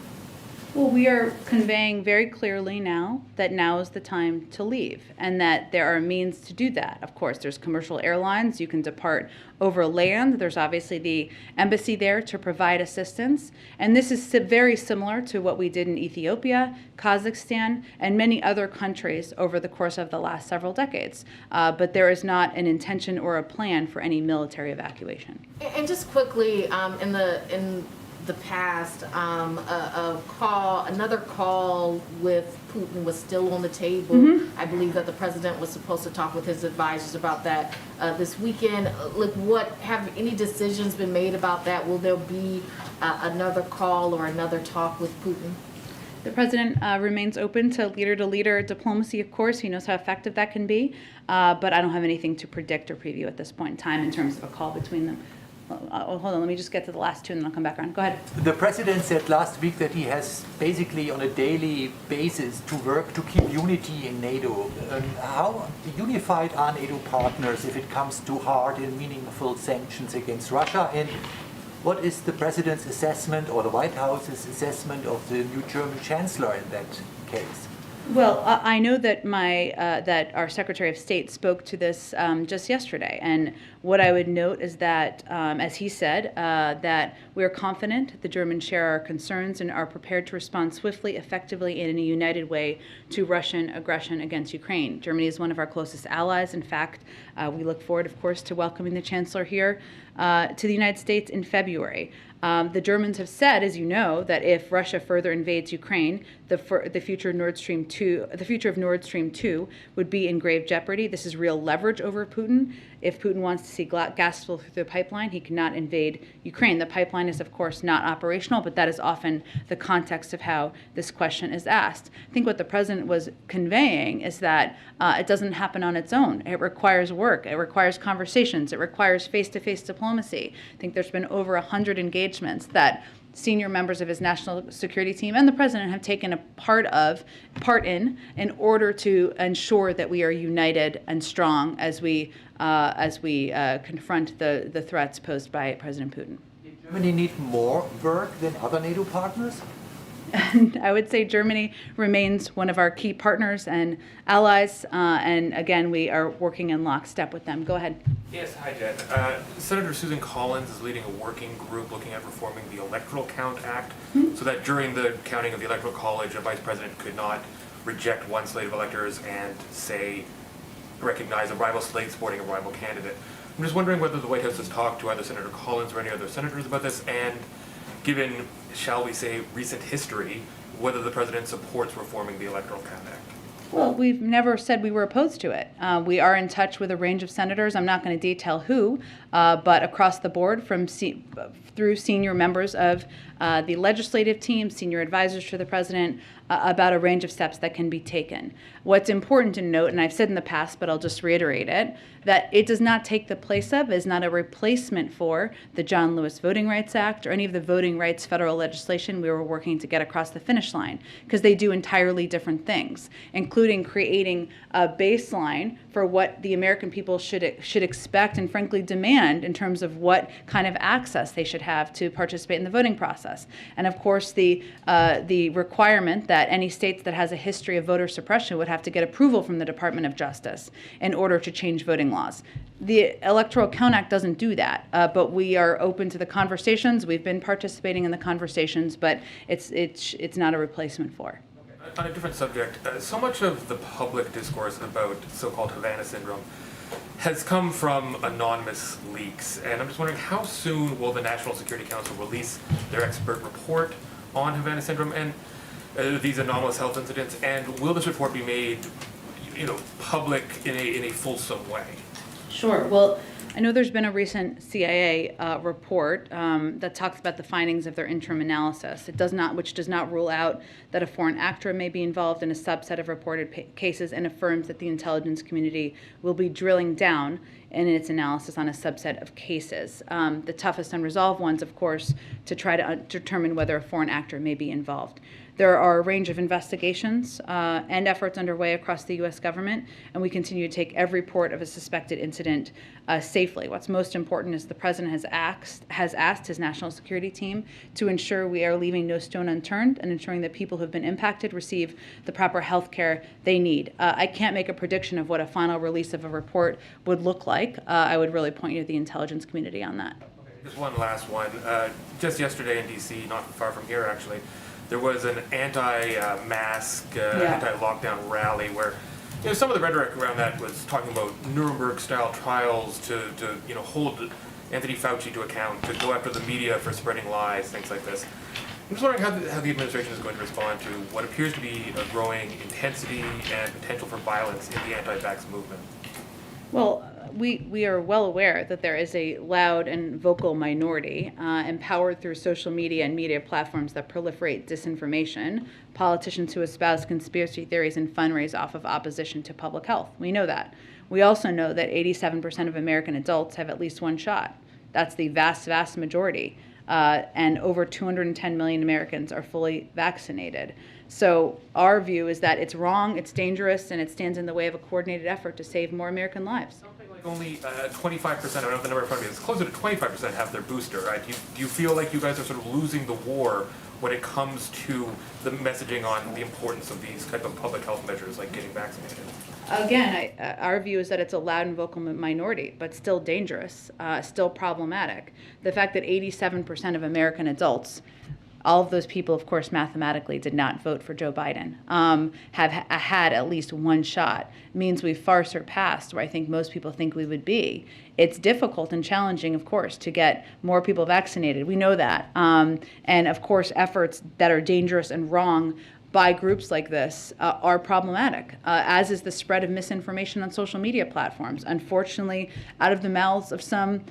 Well, we are conveying very clearly now that now is the time to leave, and that there are means to do that. Of course, there's commercial airlines. You can depart over land. There's obviously the embassy there to provide assistance. And this is very similar to what we did in Ethiopia, Kazakhstan, and many other countries over the course of the last several decades. But there is not an intention or a plan for any military evacuation. And just quickly, in the past, another call with Putin was still on the table. I believe that the president was supposed to talk with his advisors about that this weekend. Have any decisions been made about that? Will there be another call or another talk with Putin? The president remains open to leader diplomacy, of course. He knows how effective that can be, but I don't have anything to predict or preview at this point in time in terms of a call between them. Hold on, let me just get to the last two and then I'll come back around. Go ahead. The president said last week that he has basically on a daily basis to work to keep unity in NATO. How unified are NATO partners if it comes to hard and meaningful sanctions against Russia? And what is the president's assessment or the White House's assessment of the new German chancellor in that case? Well, I know that that our Secretary of State spoke to this just yesterday, and what I would note is that, as he said, that we are confident the Germans share our concerns and are prepared to respond swiftly, effectively, and in a united way to Russian aggression against Ukraine. Germany is one of our closest allies. In fact, we look forward, of course, to welcoming the Chancellor here to the United States in February. The Germans have said, as you know, that if Russia further invades Ukraine, the future of Nord Stream 2 would be in grave jeopardy. This is real leverage over Putin. If Putin wants to see gas flow through the pipeline, he cannot invade Ukraine. The pipeline is, of course, not operational, but that is often the context of how this question is asked. I think what the president was conveying is that it doesn't happen on its own. It requires work. It requires conversations. It requires face-to-face diplomacy. I think there's been over 100 engagements that senior members of his national security team and the president have taken a part in order to ensure that we are united and strong as we confront the threats posed by President Putin. Did Germany need more work than other NATO partners? I would say Germany remains one of our key partners and allies, and again, we are working in lockstep with them. Go ahead. Yes, hi Jen. Senator Susan Collins is leading a working group looking at reforming the Electoral Count Act so that during the counting of the Electoral College, a vice president could not reject one slate of electors and, say, recognize a rival slate supporting a rival candidate. I'm just wondering whether the White House has talked to either Senator Collins or any other senators about this, and given, shall we say, recent history, whether the president supports reforming the Electoral Count Act. Well, we've never said we were opposed to it. We are in touch with a range of senators. I'm not going to detail who, but across the board through senior members of the legislative team, senior advisors to the president, about a range of steps that can be taken. What's important to note, and I've said in the past, but I'll just reiterate it, that it does not take the place of, is not a replacement for the John Lewis Voting Rights Act or any of the voting rights federal legislation we were working to get across the finish line, because they do entirely different things, including creating a baseline for what the American people should expect and frankly demand in terms of what kind of access they should have to participate in the voting process. And of course, the requirement that any states that has a history of voter suppression would have to get approval from the Department of Justice in order to change voting laws. The Electoral Count Act doesn't do that, but we are open to the conversations. We've been participating in the conversations, but it's not a replacement for. On a different subject, so much of the public discourse about so-called Havana syndrome has come from anonymous leaks, and I'm just wondering how soon will the National Security Council release their expert report on Havana syndrome and these anomalous health incidents, and will this report be made, public in a fulsome way? Sure. Well, I know there's been a recent CIA report that talks about the findings of their interim analysis. Which does not rule out that a foreign actor may be involved in a subset of reported cases, and affirms that the intelligence community will be drilling down in its analysis on a subset of cases. The toughest unresolved ones, of course, to try to determine whether a foreign actor may be involved. There are a range of investigations and efforts underway across the U.S. government, and we continue to take every report of a suspected incident safely. What's most important is the President has asked his national security team to ensure we are leaving no stone unturned and ensuring that people who have been impacted receive the proper health care they need. I can't make a prediction of what a final release of a report would look like. I would really point you to the intelligence community on that. Just one last one. Just yesterday in D.C., not far from here actually, there was an anti-mask, anti-lockdown rally where some of the rhetoric around that was talking about Nuremberg-style trials to hold Anthony Fauci to account, to go after the media for spreading lies, things like this. I'm just wondering how the administration is going to respond to what appears to be a growing intensity and potential for violence in the anti-vax movement. Well, we are well aware that there is a loud and vocal minority empowered through social media and media platforms that proliferate disinformation, politicians who espouse conspiracy theories and fundraise off of opposition to public health. We know that. We also know that 87% of American adults have at least one shot. That's the vast, vast majority. And over 210 million Americans are fully vaccinated. So our view is that it's wrong, it's dangerous, and it stands in the way of a coordinated effort to save more American lives. Only 25%, I don't know the number in front of me, it's closer to 25% have their booster, right? Do you feel like you guys are sort of losing the war when it comes to the messaging on the importance of these type of public health measures like getting vaccinated? Again, our view is that it's a loud and vocal minority, but still dangerous, still problematic. The fact that 87% of American adults, all of those people, of course, mathematically did not vote for Joe Biden, have had at least one shot, means we've far surpassed where I think most people think we would be. It's difficult and challenging, of course, to get more people vaccinated. We know that. And, of course, efforts that are dangerous and wrong by groups like this are problematic, as is the spread of misinformation on social media platforms, unfortunately, out of the mouths of some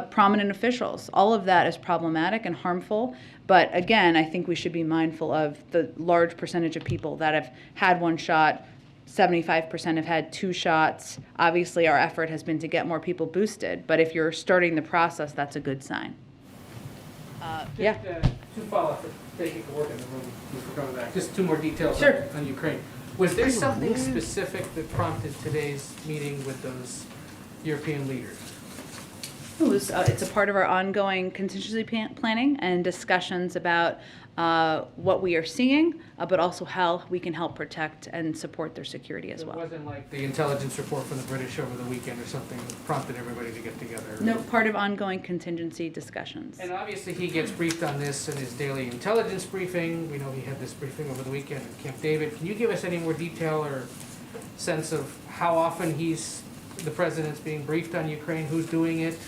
prominent officials. All of that is problematic and harmful. But again, I think we should be mindful of the large percentage of people that have had one shot. 75% have had two shots. Obviously, our effort has been to get more people boosted. But if you're starting the process, that's a good sign. Two follow-up, Psaki could work in the room before coming back. Just two more details Sure. on Ukraine. Was there something specific that prompted today's meeting with those European leaders? It's a part of our ongoing contingency planning and discussions about what we are seeing, but also how we can help protect and support their security as well. It wasn't like the intelligence report from the British over the weekend or something that prompted everybody to get together? No, part of ongoing contingency discussions. And obviously he gets briefed on this in his daily intelligence briefing. We know he had this briefing over the weekend at Camp David. Can you give us any more detail or sense of how often the president's being briefed on Ukraine, who's doing it?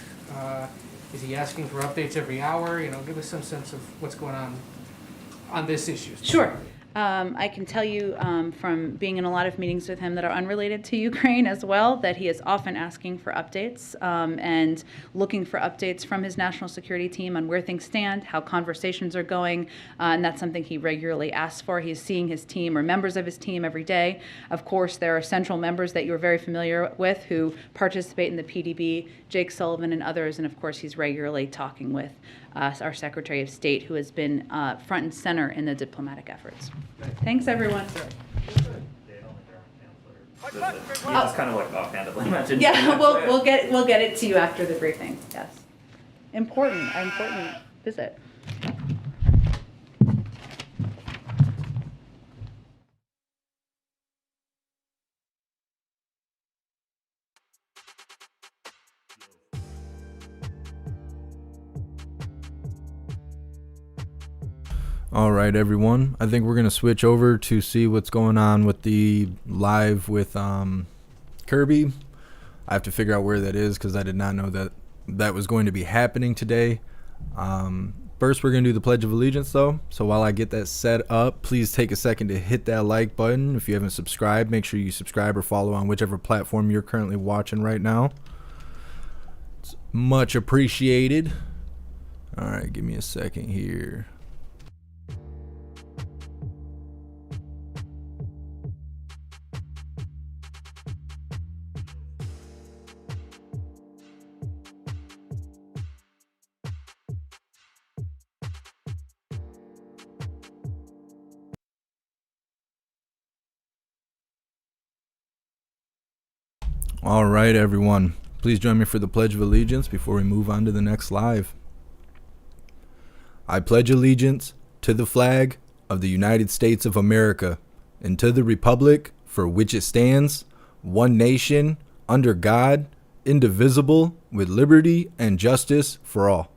Is he asking for updates every hour? Give us some sense of what's going on this issue. Sure. I can tell you from being in a lot of meetings with him that are unrelated to Ukraine as well, that he is often asking for updates and looking for updates from his national security team on where things stand, how conversations are going, and that's something he regularly asks for. He's seeing his team or members of his team every day. Of course, there are central members that you're very familiar with who participate in the PDB, Jake Sullivan and others, and of course he's regularly talking with our Secretary of State, who has been front and center in the diplomatic efforts. Thanks, everyone. You just kind of like offhandedly mentioned. Yeah, we'll get it to you after the briefing. Yes, important visit. All right, everyone. I think we're going to switch over to see what's going on with the live with Kirby. I have to figure out where that is because I did not know that that was going to be happening today. First, we're going to do the Pledge of Allegiance, though. So while I get that set up, please take a second to hit that like button. If you haven't subscribed, make sure you subscribe or follow on whichever platform you're currently watching right now. It's much appreciated. All right, give me a second here. All right, everyone. Please join me for the Pledge of Allegiance before we move on to the next live. I pledge allegiance to the flag of the United States of America and to the republic for which it stands, one nation, under God, indivisible, with liberty and justice for all.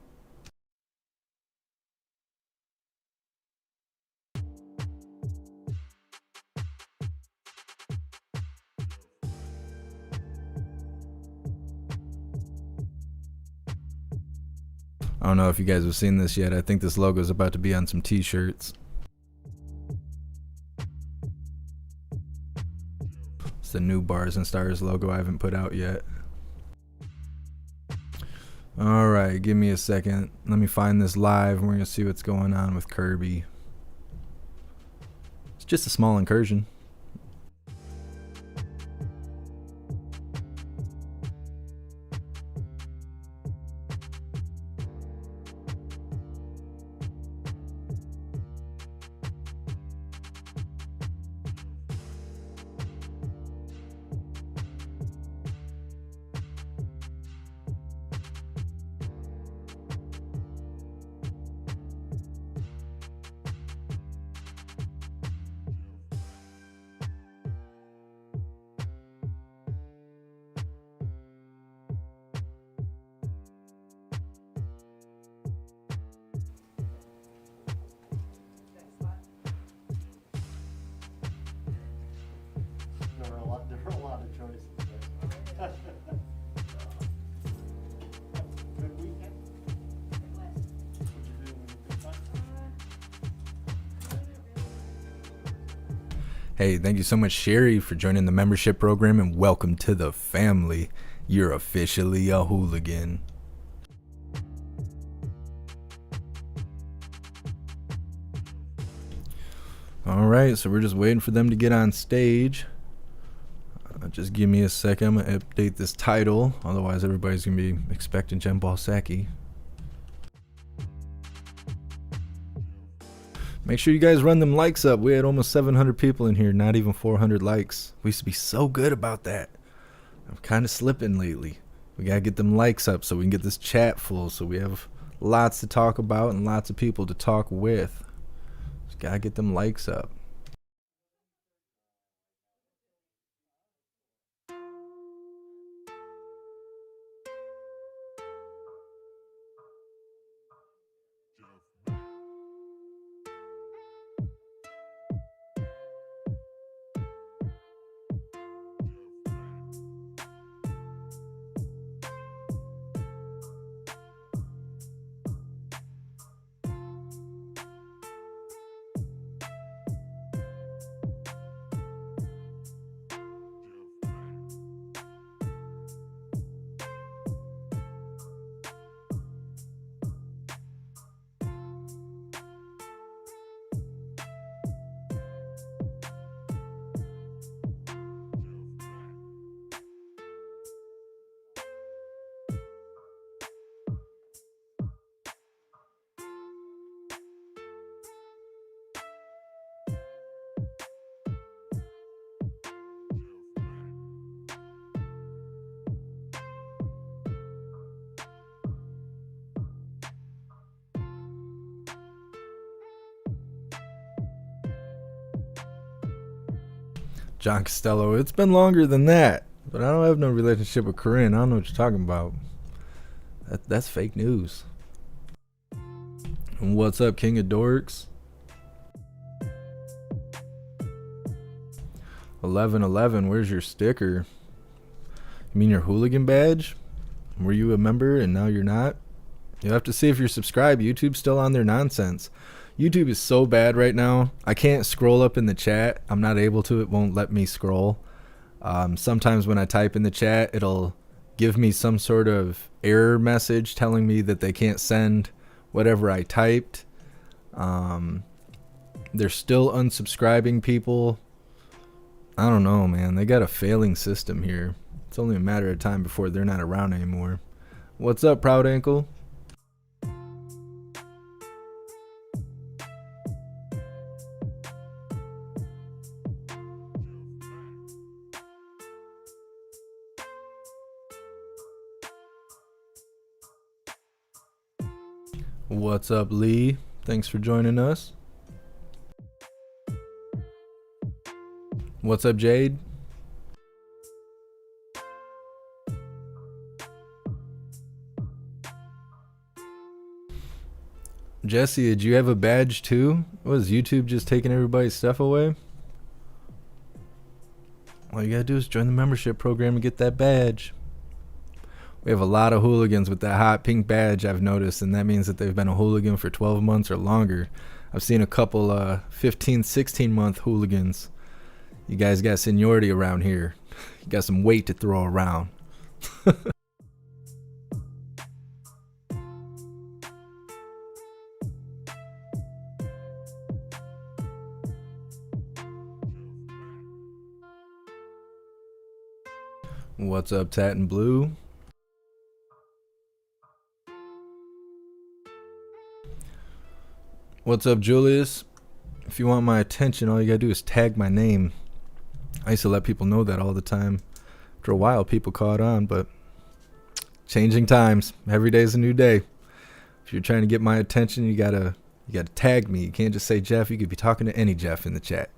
I don't know if you guys have seen this yet. I think this logo is about to be on some t-shirts. It's the new Bars and Stars logo I haven't put out yet. All right, give me a second. Let me find this live and we're going to see what's going on with Kirby. It's just a small incursion. There were a lot of choices there. Good weekend? What'd you do when you had fun? Hey, thank you so much, Sherry, for joining the membership program, and welcome to the family. You're officially a hooligan. All right, so we're just waiting for them to get on stage. Just give me a second. I'm going to update this title. Otherwise, everybody's going to be expecting Jen Psaki. Make sure you guys run them likes up. We had almost 700 people in here, not even 400 likes. We used to be so good about that. I'm kind of slipping lately. We got to get them likes up so we can get this chat full so we have lots to talk about and lots of people to talk with. Just got to get them likes up. John Costello, it's been longer than that. But I don't have no relationship with Corinne. I don't know what you're talking about. That's fake news. And what's up, King of Dorks? 1111, where's your sticker? You mean your hooligan badge? Were you a member and now you're not? You have to see if you're subscribed. YouTube's still on their nonsense. YouTube is so bad right now. I can't scroll up in the chat. I'm not able to. It won't let me scroll. Sometimes when I type in the chat, it'll give me some sort of error message telling me that they can't send whatever I typed. They're still unsubscribing people. I don't know, man. They got a failing system here. It's only a matter of time before they're not around anymore. What's up, Proud Ankle? What's up, Lee? Thanks for joining us. What's up, Jade? Jesse, did you have a badge too? Was YouTube just taking everybody's stuff away? All you gotta do is join the membership program and get that badge. We have a lot of hooligans with that hot pink badge, I've noticed, and that means that they've been a hooligan for 12 months or longer. I've seen a couple 15, 16-month hooligans. You guys got seniority around here. You got some weight to throw around. What's up, Tat and Blue? What's up, Julius? If you want my attention, all you gotta do is tag my name. I used to let people know that all the time. After a while, people caught on, but changing times. Every day's a new day. If you're trying to get my attention, you gotta tag me. You can't just say Jeff. You could be talking to any Jeff in the chat.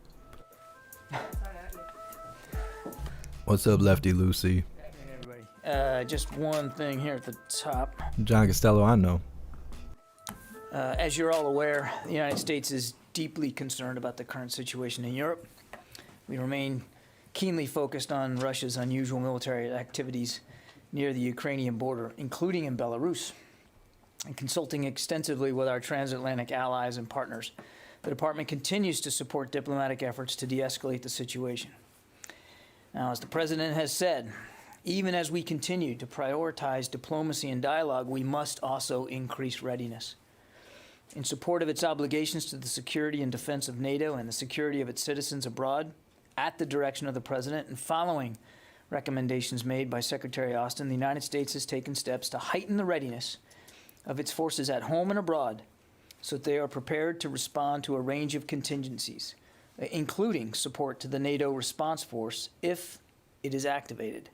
What's up, Lefty Lucy? Hey, everybody. Just one thing here at the top. John Costello, I know. As you're all aware, the United States is deeply concerned about the current situation in Europe. We remain keenly focused on Russia's unusual military activities near the Ukrainian border, including in Belarus, and consulting extensively with our transatlantic allies and partners. The department continues to support diplomatic efforts to de-escalate the situation. Now, as the President has said, even as we continue to prioritize diplomacy and dialogue, we must also increase readiness. In support of its obligations to the security and defense of NATO and the security of its citizens abroad, at the direction of the President and following recommendations made by Secretary Austin, the United States has taken steps to heighten the readiness of its forces at home and abroad so that they are prepared to respond to a range of contingencies, including support to the NATO response force if it is activated.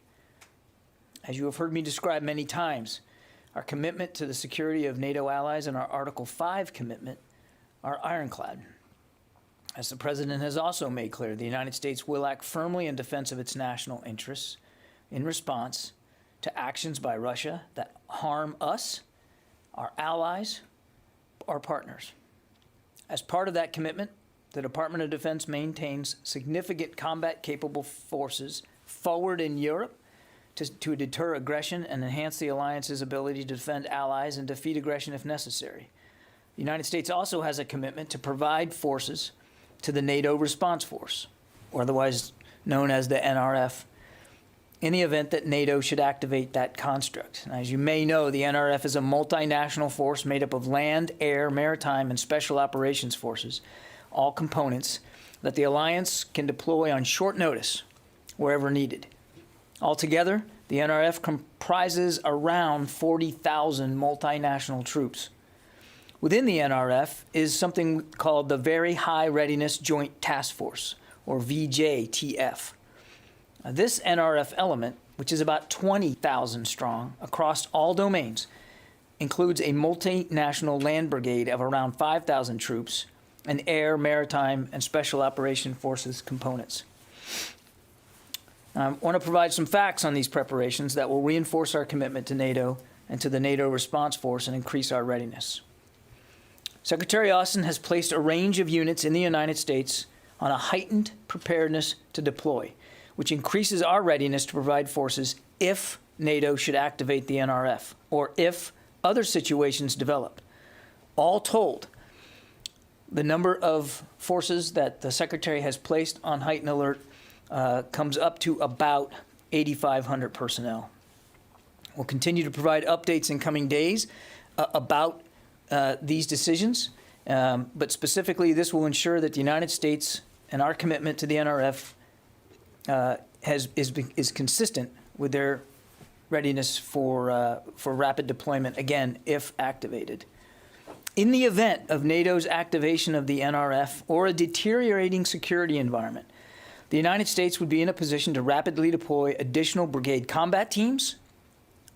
As you have heard me describe many times, our commitment to the security of NATO allies and our Article 5 commitment are ironclad. As the President has also made clear, the United States will act firmly in defense of its national interests in response to actions by Russia that harm us, our allies, our partners. As part of that commitment, the Department of Defense maintains significant combat-capable forces forward in Europe to deter aggression and enhance the alliance's ability to defend allies and defeat aggression if necessary. The United States also has a commitment to provide forces to the NATO response force, or otherwise known as the NRF, in the event that NATO should activate that construct. Now, as you may know, the NRF is a multinational force made up of land, air, maritime, and special operations forces, all components that the alliance can deploy on short notice wherever needed. Altogether, the NRF comprises around 40,000 multinational troops. Within the NRF is something called the Very High Readiness Joint Task Force, or VJTF. This NRF element, which is about 20,000 strong across all domains, includes a multinational land brigade of around 5,000 troops and air, maritime, and special operation forces components. I want to provide some facts on these preparations that will reinforce our commitment to NATO and to the NATO response force and increase our readiness. Secretary Austin has placed a range of units in the United States on a heightened preparedness to deploy, which increases our readiness to provide forces if NATO should activate the NRF or if other situations develop. All told, the number of forces that the Secretary has placed on heightened alert comes up to about 8,500 personnel. We'll continue to provide updates in coming days about these decisions, but specifically this will ensure that the United States and our commitment to the NRF is consistent with their readiness for rapid deployment, again, if activated. In the event of NATO's activation of the NRF or a deteriorating security environment, the United States would be in a position to rapidly deploy additional brigade combat teams,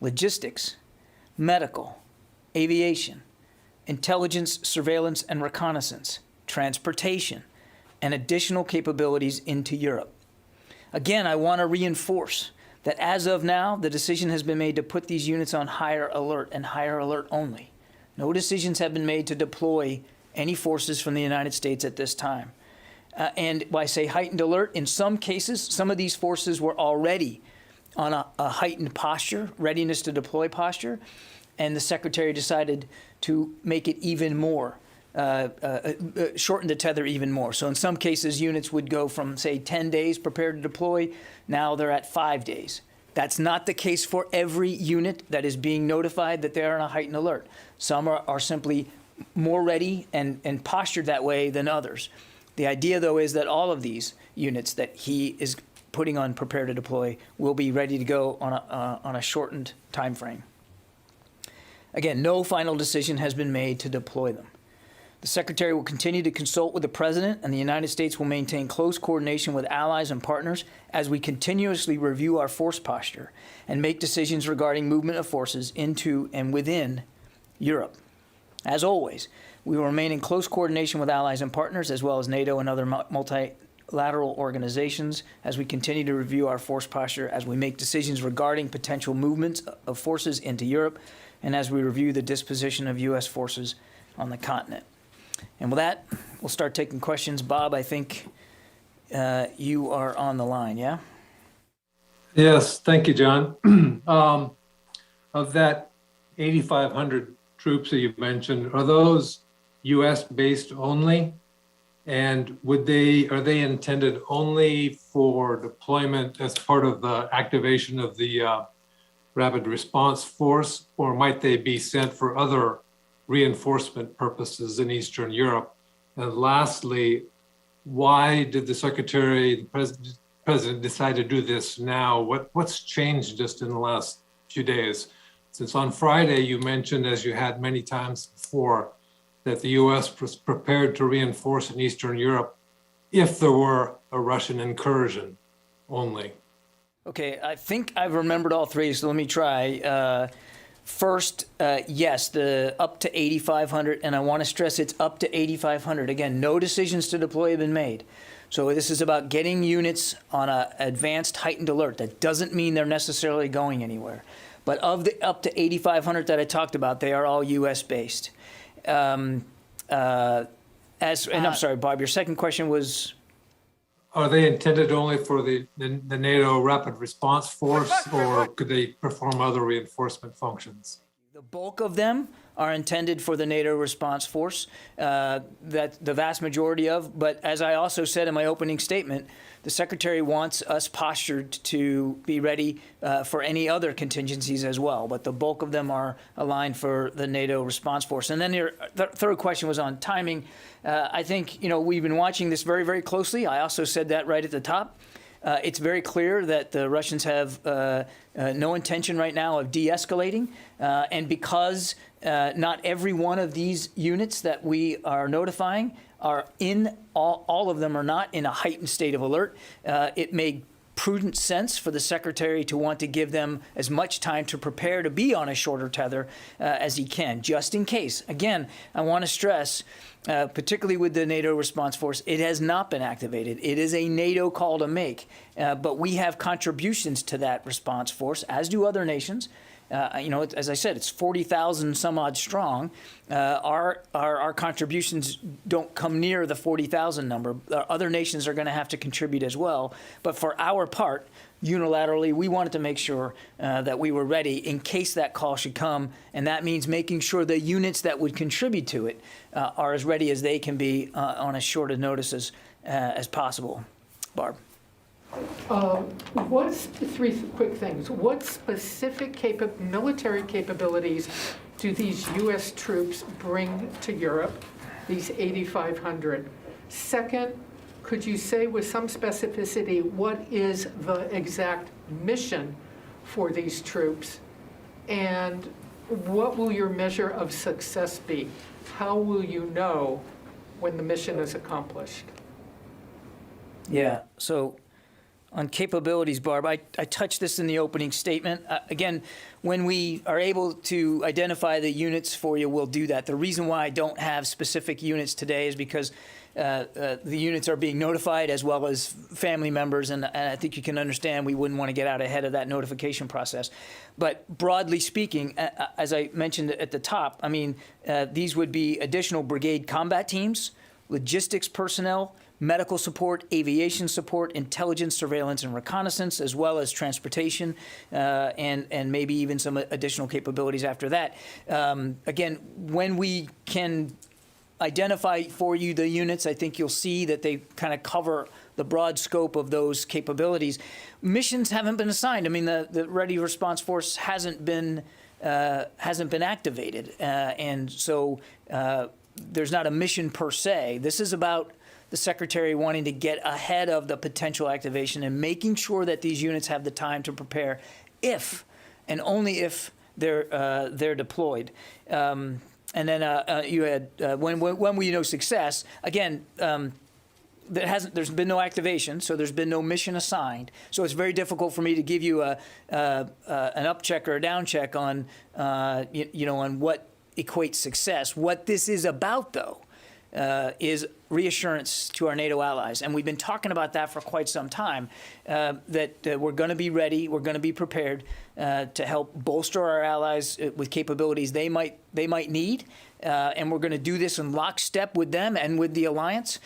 logistics, medical, aviation, intelligence, surveillance, and reconnaissance, transportation, and additional capabilities into Europe. Again, I want to reinforce that as of now, the decision has been made to put these units on higher alert and higher alert only. No decisions have been made to deploy any forces from the United States at this time. And when I say heightened alert, in some cases, some of these forces were already on a heightened posture, readiness to deploy posture, and the Secretary decided to make it even more, shorten the tether even more. So in some cases, units would go from, say, 10 days prepared to deploy. Now they're at 5 days. That's not the case for every unit that is being notified that they're on a heightened alert. Some are simply more ready and postured that way than others. The idea, though, is that all of these units that he is putting on prepare to deploy will be ready to go on a shortened time frame. Again, no final decision has been made to deploy them. The Secretary will continue to consult with the President, and the United States will maintain close coordination with allies and partners as we continuously review our force posture and make decisions regarding movement of forces into and within Europe. As always, we will remain in close coordination with allies and partners, as well as NATO and other multilateral organizations, as we continue to review our force posture, as we make decisions regarding potential movements of forces into Europe, and as we review the disposition of U.S. forces on the continent. And with that, we'll start taking questions. Bob, I think you are on the line, yeah? Yes, thank you, John. Of that 8,500 troops that you mentioned, are those U.S.-based only? And are they intended only for deployment as part of the activation of the Rapid Response Force, or might they be sent for other reinforcement purposes in Eastern Europe? And lastly, why did the President decide to do this now? What's changed just in the last few days? Since on Friday you mentioned, as you had many times before, that the U.S. was prepared to reinforce in Eastern Europe if there were a Russian incursion only. Okay, I think I've remembered all three, so let me try. First, yes, the up to 8,500, and I want to stress it's up to 8,500. Again, no decisions to deploy have been made. So this is about getting units on an advanced heightened alert. That doesn't mean they're necessarily going anywhere. But of the up to 8,500 that I talked about, they are all U.S.-based. And I'm sorry, Bob, your second question was? Are they intended only for the NATO Rapid Response Force, or could they perform other reinforcement functions? The bulk of them are intended for the NATO response force, that the vast majority of, but as I also said in my opening statement, the Secretary wants us postured to be ready for any other contingencies as well, but the bulk of them are aligned for the NATO response force. And then your third question was on timing. I think, we've been watching this very, very closely. I also said that right at the top. It's very clear that the Russians have no intention right now of de-escalating, and because not every one of these units that we are notifying are in, all of them are not in a heightened state of alert, it may prudent sense for the Secretary to want to give them as much time to prepare to be on a shorter tether as he can, just in case. Again, I want to stress, particularly with the NATO response force, it has not been activated. It is a NATO call to make, but we have contributions to that response force, as do other nations. As I said, it's 40,000 some odd strong. Our contributions don't come near the 40,000 number. Other nations are going to have to contribute as well. But for our part, unilaterally, we wanted to make sure that we were ready in case that call should come. And that means making sure the units that would contribute to it are as ready as they can be on as short a notice as possible. Barb. Three quick things. What specific military capabilities do these U.S. troops bring to Europe, these 8,500? Second, could you say with some specificity what is the exact mission for these troops? And what will your measure of success be? How will you know when the mission is accomplished? Yeah, so on capabilities, Barb, I touched this in the opening statement. Again, when we are able to identify the units for you, we'll do that. The reason why I don't have specific units today is because the units are being notified as well as family members, and I think you can understand we wouldn't want to get out ahead of that notification process. But broadly speaking, as I mentioned at the top, I mean, these would be additional brigade combat teams, logistics personnel, medical support, aviation support, intelligence, surveillance, and reconnaissance, as well as transportation, and maybe even some additional capabilities after that. Again, when we can identify for you the units, I think you'll see that they kind of cover the broad scope of those capabilities. Missions haven't been assigned. I mean, the Ready Response Force hasn't been activated, and so there's not a mission per se. This is about the Secretary wanting to get ahead of the potential activation and making sure that these units have the time to prepare if and only if they're deployed. And then you had when we know success, again, there's been no activation, so there's been no mission assigned. So it's very difficult for me to give you an up check or a down check on on what equates success. What this is about, though, is reassurance to our NATO allies. And we've been talking about that for quite some time, that we're going to be ready, we're going to be prepared to help bolster our allies with capabilities they might need. And we're going to do this in lockstep with them and with the alliance.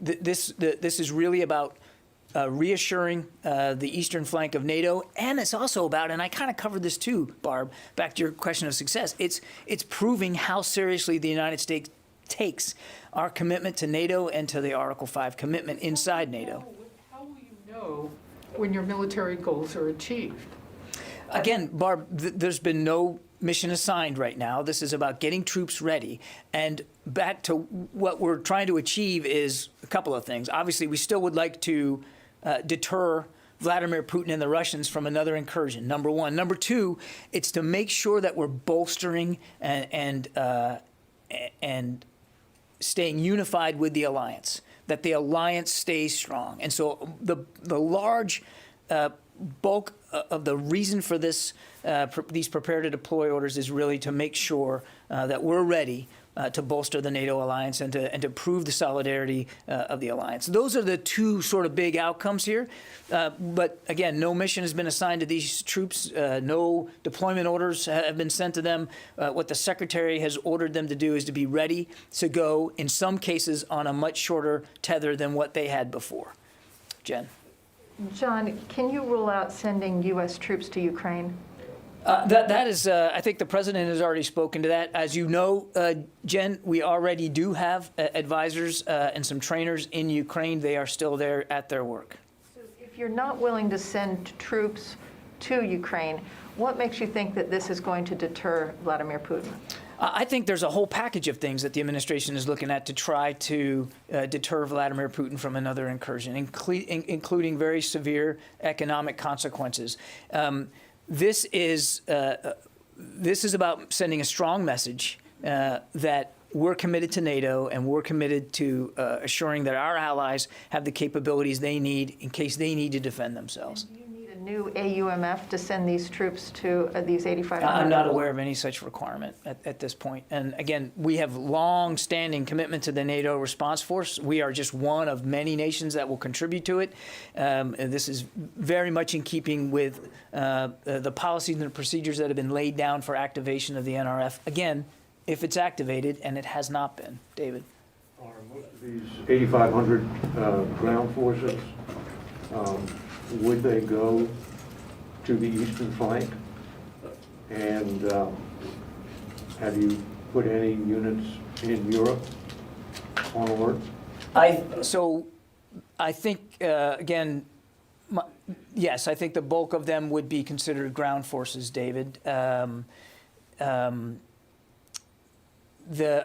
This is really about reassuring the eastern flank of NATO, and it's also about, and I kind of covered this too, Barb, back to your question of success, it's proving how seriously the United States takes our commitment to NATO and to the Article 5 commitment inside NATO. How will you know when your military goals are achieved? Again, Barb, there's been no mission assigned right now. This is about getting troops ready. And back to what we're trying to achieve is a couple of things. Obviously, we still would like to deter Vladimir Putin and the Russians from another incursion, number one. Number two, it's to make sure that we're bolstering and staying unified with the alliance, that the alliance stays strong. And so the large bulk of the reason for these prepare to deploy orders is really to make sure that we're ready to bolster the NATO alliance and to prove the solidarity of the alliance. Those are the two sort of big outcomes here. But again, no mission has been assigned to these troops. No deployment orders have been sent to them. What the Secretary has ordered them to do is to be ready to go, in some cases, on a much shorter tether than what they had before. Jen. John, can you rule out sending U.S. troops to Ukraine? That is, I think the President has already spoken to that. As you know, Jen, we already do have advisors and some trainers in Ukraine. They are still there at their work. So if you're not willing to send troops to Ukraine, what makes you think that this is going to deter Vladimir Putin? I think there's a whole package of things that the administration is looking at to try to deter Vladimir Putin from another incursion, including very severe economic consequences. This is about sending a strong message that we're committed to NATO, and we're committed to assuring that our allies have the capabilities they need in case they need to defend themselves. Do you need a new AUMF to send these troops to these 8,500? I'm not aware of any such requirement at this point. And again, we have long-standing commitment to the NATO response force. We are just one of many nations that will contribute to it. And this is very much in keeping with the policies and the procedures that have been laid down for activation of the NRF. Again, if it's activated, and it has not been. David? Are most of these 8,500 ground forces, would they go to the eastern flank? And have you put any units in Europe on alert? I think, again, yes, I think the bulk of them would be considered ground forces, David.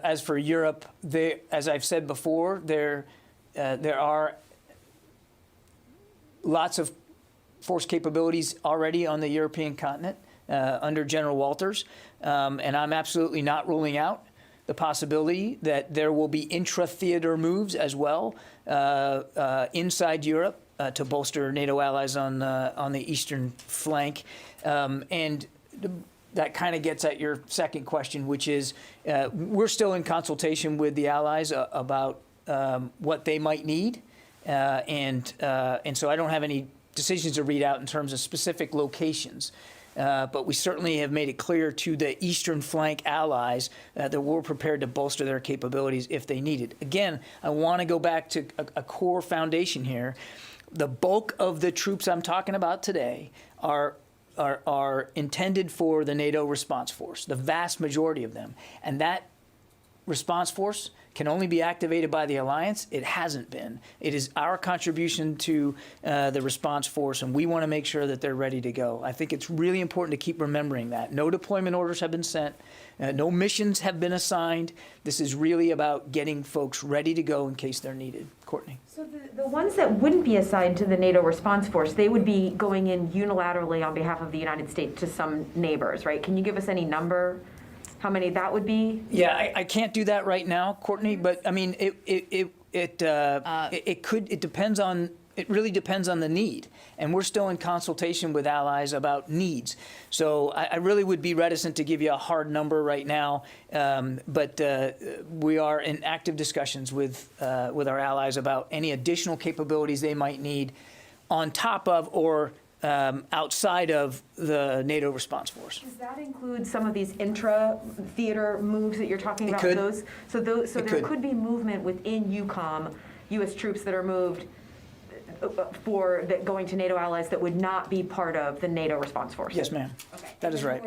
As for Europe, as I've said before, there are lots of force capabilities already on the European continent under General Walters, and I'm absolutely not ruling out the possibility that there will be intra-theater moves as well inside Europe to bolster NATO allies on the eastern flank, and that kind of gets at your second question, which is we're still in consultation with the allies about what they might need, and so I don't have any decisions to read out in terms of specific locations. But we certainly have made it clear to the eastern flank allies that we're prepared to bolster their capabilities if they need it. Again, I want to go back to a core foundation here. The bulk of the troops I'm talking about today are intended for the NATO response force, the vast majority of them. And that response force can only be activated by the alliance. It hasn't been. It is our contribution to the response force, and we want to make sure that they're ready to go. I think it's really important to keep remembering that. No deployment orders have been sent. No missions have been assigned. This is really about getting folks ready to go in case they're needed. Courtney. So the ones that wouldn't be assigned to the NATO response force, they would be going in unilaterally on behalf of the United States to some neighbors, right? Can you give us any number? How many that would be? Yeah, I can't do that right now, Courtney. But I mean, it depends on. It really depends on the need, and we're still in consultation with allies about needs. So I really would be reticent to give you a hard number right now. But we are in active discussions with our allies about any additional capabilities they might need, on top of or outside of the NATO response force. Does that include some of these intra-theater moves that you're talking about? It could. So there could be movement within EUCOM, U.S. troops that are moved going to NATO allies that would not be part of the NATO response force. Yes, ma'am. Okay. That is right.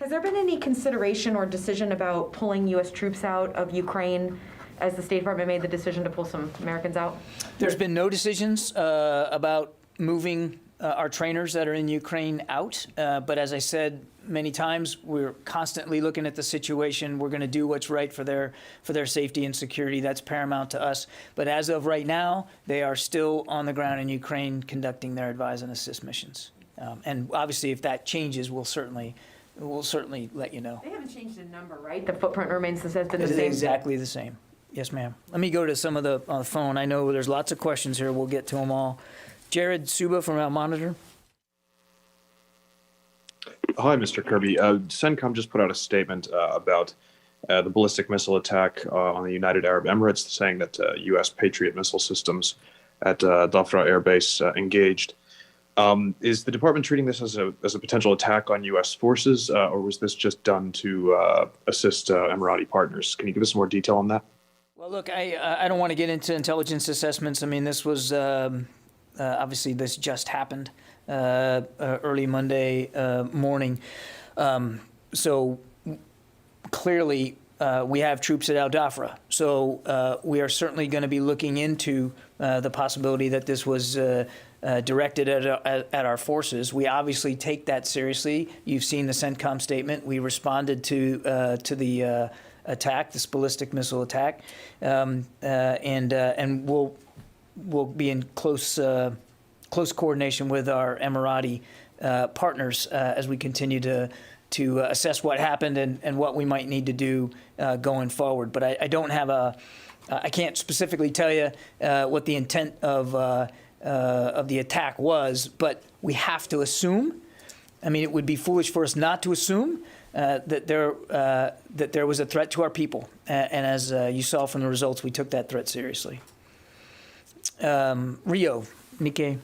Has there been any consideration or decision about pulling U.S. troops out of Ukraine as the State Department made the decision to pull some Americans out? There's been no decisions about moving our trainers that are in Ukraine out. But as I said many times, we're constantly looking at the situation. We're going to do what's right for their safety and security. That's paramount to us. But as of right now, they are still on the ground in Ukraine conducting their advise and assist missions. And obviously, if that changes, we'll certainly let you know. They haven't changed the number, right? The footprint remains the same. It is exactly the same. Yes, ma'am. Let me go to some of the on the phone. I know there's lots of questions here. We'll get to them all. Jared Suba from Our Monitor. Hi, Mr. Kirby. CENTCOM just put out a statement about the ballistic missile attack on the United Arab Emirates, saying that U.S. Patriot missile systems at Dhafra Air Base engaged. Is the department treating this as a potential attack on U.S. forces, or was this just done to assist Emirati partners? Can you give us some more detail on that? Well, look, I don't want to get into intelligence assessments. I mean, this was obviously this just happened early Monday morning. So clearly we have troops at Al Dhafra. So we are certainly going to be looking into the possibility that this was directed at our forces. We obviously take that seriously. You've seen the CENTCOM statement. We responded to the attack, this ballistic missile attack, and we'll be in close coordination with our Emirati partners as we continue to assess what happened and what we might need to do going forward. But I don't have I can't specifically tell you what the intent of the attack was, but we have to assume. I mean, it would be foolish for us not to assume that there was a threat to our people. And as you saw from the results, we took that threat seriously. Rio, Nikkei.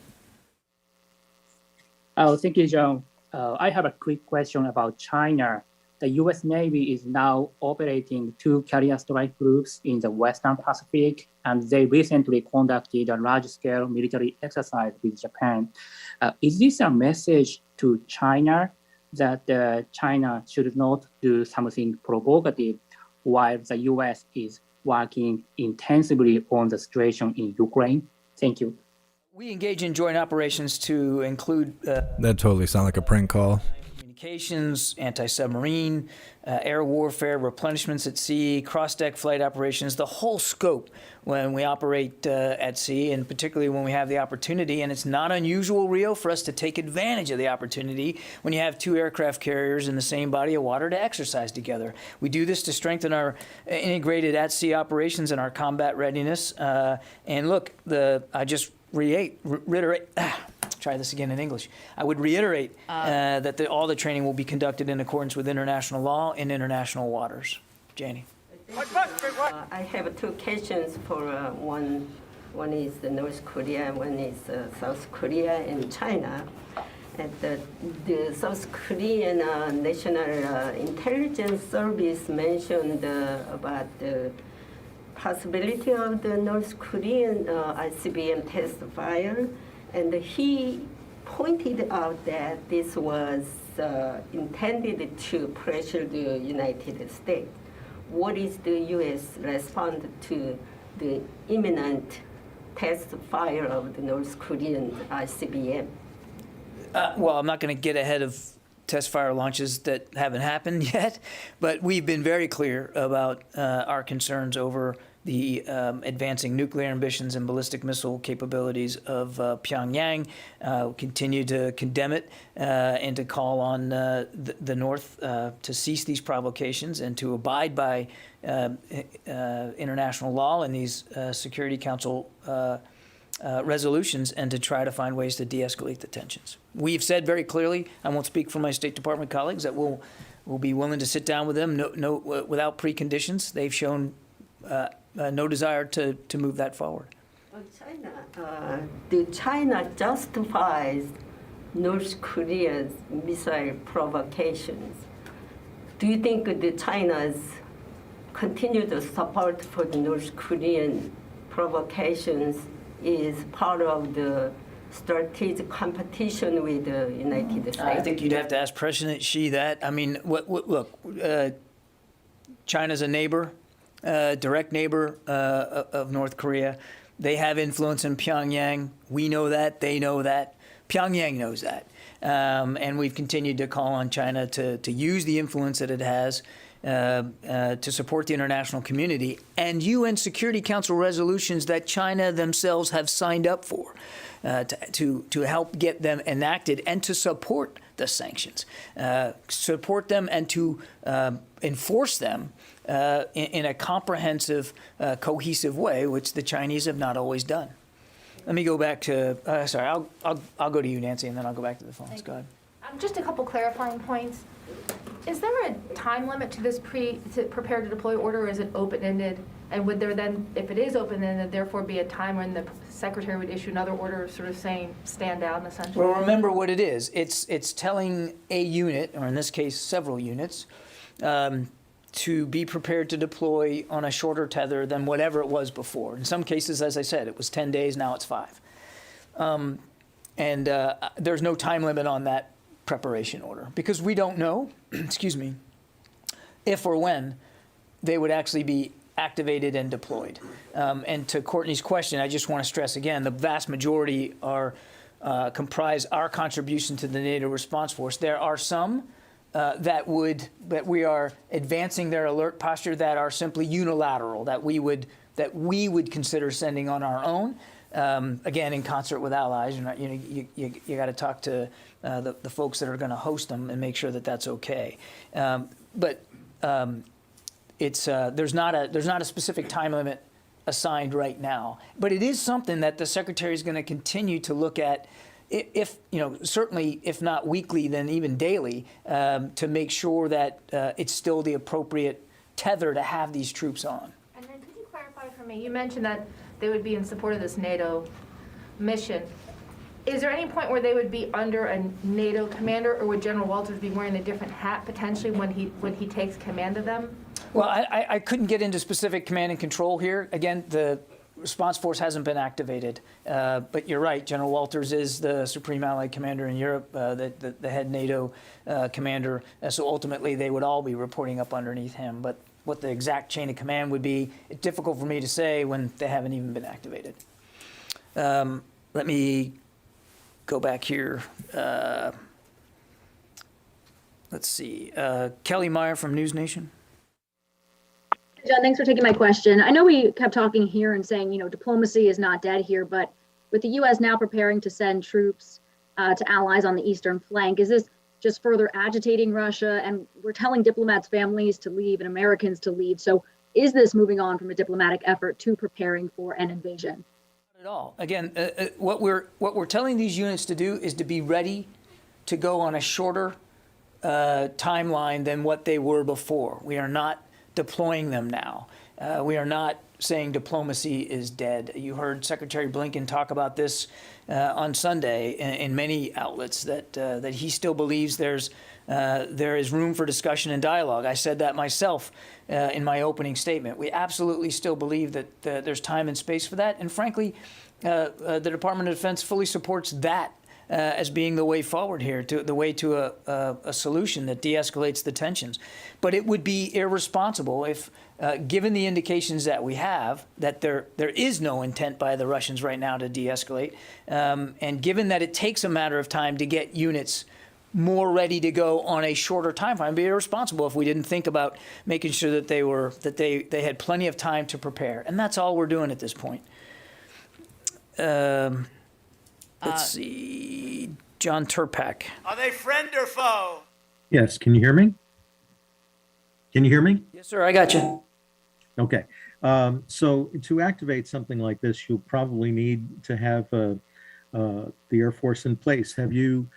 Oh, thank you, John. I have a quick question about China. The U.S. Navy is now operating 2 carrier strike groups in the Western Pacific, and they recently conducted a large-scale military exercise with Japan. Is this a message to China that China should not do something provocative while the U.S. is working intensively on the situation in Ukraine? Thank you. We engage in joint operations to include That totally sounded like a prank call. communications, anti-submarine, air warfare, replenishments at sea, cross-deck flight operations, the whole scope when we operate at sea, and particularly when we have the opportunity. And it's not unusual, Rio, for us to take advantage of the opportunity when you have 2 aircraft carriers in the same body of water to exercise together. We do this to strengthen our integrated at-sea operations and our combat readiness. And look, I just reiterate. Try this again in English. I would reiterate that all the training will be conducted in accordance with international law in international waters. Janie. I have 2 questions for one is the North Korea, one is South Korea and China. And the South Korean National Intelligence Service mentioned about the possibility of the North Korean ICBM test fire. And he pointed out that this was intended to pressure the United States. What is the U.S. response to the imminent test fire of the North Korean ICBM? Well, I'm not going to get ahead of test fire launches that haven't happened yet, but we've been very clear about our concerns over the advancing nuclear ambitions and ballistic missile capabilities of Pyongyang. We'll continue to condemn it and to call on the North to cease these provocations and to abide by international law and these Security Council resolutions, and to try to find ways to de-escalate the tensions. We've said very clearly, I won't speak for my State Department colleagues, that we'll be willing to sit down with them without preconditions. They've shown no desire to move that forward. China justifies North Korea's missile provocations. Do you think that China's continued support for the North Korean provocations is part of the strategic competition with the United States? I think you'd have to ask President Xi that. I mean, look, China's a neighbor. Direct neighbor of North Korea. They have influence in Pyongyang. We know that. They know that. Pyongyang knows that. And we've continued to call on China to use the influence that it has to support the international community and UN Security Council resolutions that China themselves have signed up for to help get them enacted and to support the sanctions, support them and to enforce them in a comprehensive, cohesive way, which the Chinese have not always done. Let me go back to, sorry, I'll go to you, Nancy, and then I'll go back to the phones. Go ahead. Just a couple clarifying points. Is there a time limit to this prepare to deploy order, or is it open-ended? And would there then, if it is open-ended, therefore be a time when the Secretary would issue another order sort of saying, stand down, essentially? Well, remember what it is. It's telling a unit, or in this case, several units, to be prepared to deploy on a shorter tether than whatever it was before. In some cases, as I said, it was 10 days, now it's 5. And there's no time limit on that preparation order because we don't know, excuse me, if or when they would actually be activated and deployed. And to Courtney's question, I just want to stress again, the vast majority are comprise our contribution to the NATO response force. There are some that we are advancing their alert posture that are simply unilateral, that we would consider sending on our own. again, in concert with allies. You got to talk to the folks that are going to host them and make sure that that's okay. But there's not a specific time limit assigned right now. But it is something that the Secretary is going to continue to look at, if certainly if not weekly, then even daily, to make sure that it's still the appropriate tether to have these troops on. And then could you clarify for me, you mentioned that they would be in support of this NATO mission. Is there any point where they would be under a NATO commander, or would General Walters be wearing a different hat potentially when he takes command of them? Well, I couldn't get into specific command and control here. Again, the response force hasn't been activated. But you're right, General Walters is the Supreme Allied Commander in Europe, the head NATO commander. So ultimately, they would all be reporting up underneath him. But what the exact chain of command would be, it's difficult for me to say when they haven't even been activated. Let me go back here. Let's see. Kelly Meyer from News Nation. John, thanks for taking my question. I know we kept talking here and saying, diplomacy is not dead here, but with the U.S. now preparing to send troops to allies on the eastern flank, is this just further agitating Russia? And we're telling diplomats' families to leave and Americans to leave. So is this moving on from a diplomatic effort to preparing for an invasion? Not at all. Again, what we're telling these units to do is to be ready to go on a shorter timeline than what they were before. We are not deploying them now. We are not saying diplomacy is dead. You heard Secretary Blinken talk about this on Sunday in many outlets, that he still believes there is room for discussion and dialogue. I said that myself in my opening statement. We absolutely still believe that there's time and space for that. And frankly, the Department of Defense fully supports that as being the way forward here, the way to a solution that de-escalates the tensions. But it would be irresponsible if, given the indications that we have, that there is no intent by the Russians right now to de-escalate, and given that it takes a matter of time to get units more ready to go on a shorter time frame, it'd be irresponsible if we didn't think about making sure that they had plenty of time to prepare. And that's all we're doing at this point. Let's see, John Turpak. Are they friend or foe? Yes, can you hear me? Can you hear me? Yes, sir, I got you. Okay, so to activate something like this, you'll probably need to have the Air Force in place. Have you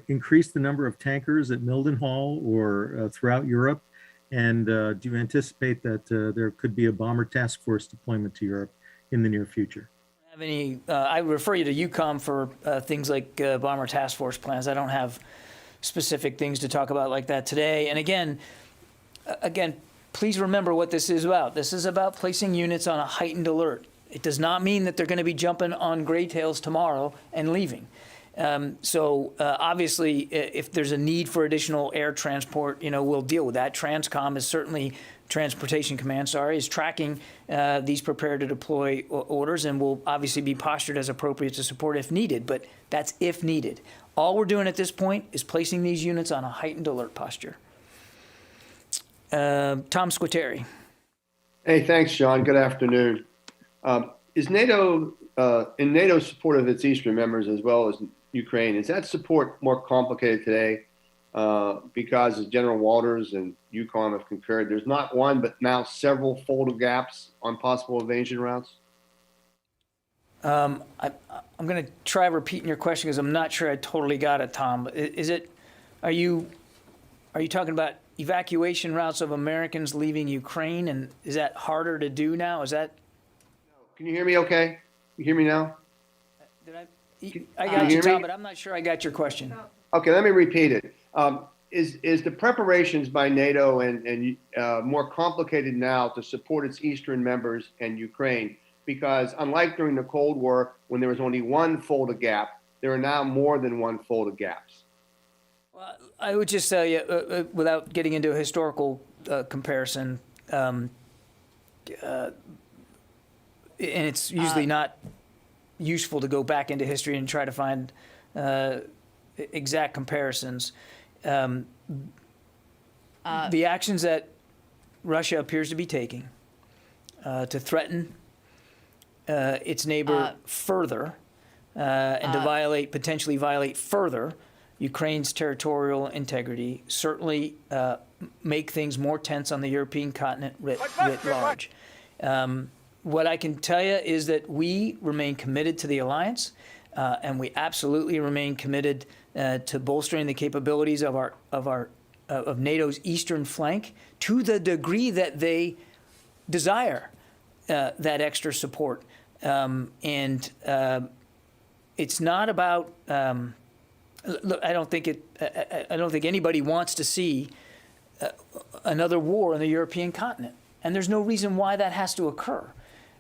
increased the number of tankers at Mildenhall or throughout Europe? And do you anticipate that there could be a bomber task force deployment to Europe in the near future? I refer you to UCOM for things like bomber task force plans. I don't have specific things to talk about like that today. And again, please remember what this is about. This is about placing units on a heightened alert. It does not mean that they're going to be jumping on gray tails tomorrow and leaving. So obviously, if there's a need for additional air transport, we'll deal with that. Transcom is certainly, Transportation Command, is tracking these prepare to deploy orders, and will obviously be postured as appropriate to support if needed, but that's if needed. All we're doing at this point is placing these units on a heightened alert posture. Tom Squitieri. Hey, thanks, John. Good afternoon. Is NATO, in NATO's support of its eastern members as well as Ukraine, is that support more complicated today? Because as General Walters and UCOM have concurred, there's not one, but now several folded gaps on possible invasion routes? I'm going to try repeating your question because I'm not sure I totally got it, Tom. Are you talking about evacuation routes of Americans leaving Ukraine, and is that harder to do now? Is that? Can you hear me okay? You hear me now? I got you, Tom, but I'm not sure I got your question. Okay, let me repeat it. Is the preparations by NATO and more complicated now to support its eastern members and Ukraine? Because unlike during the Cold War, when there was only one folded gap, there are now more than one folded gaps. Well, I would just tell you, without getting into a historical comparison, and it's usually not useful to go back into history and try to find exact comparisons. The actions that Russia appears to be taking to threaten its neighbor further, and to potentially violate further Ukraine's territorial integrity, certainly make things more tense on the European continent writ large. What I can tell you is that we remain committed to the alliance, and we absolutely remain committed to bolstering the capabilities of NATO's eastern flank to the degree that they desire that extra support. It's not about. Look, I don't think anybody wants to see another war on the European continent, and there's no reason why that has to occur.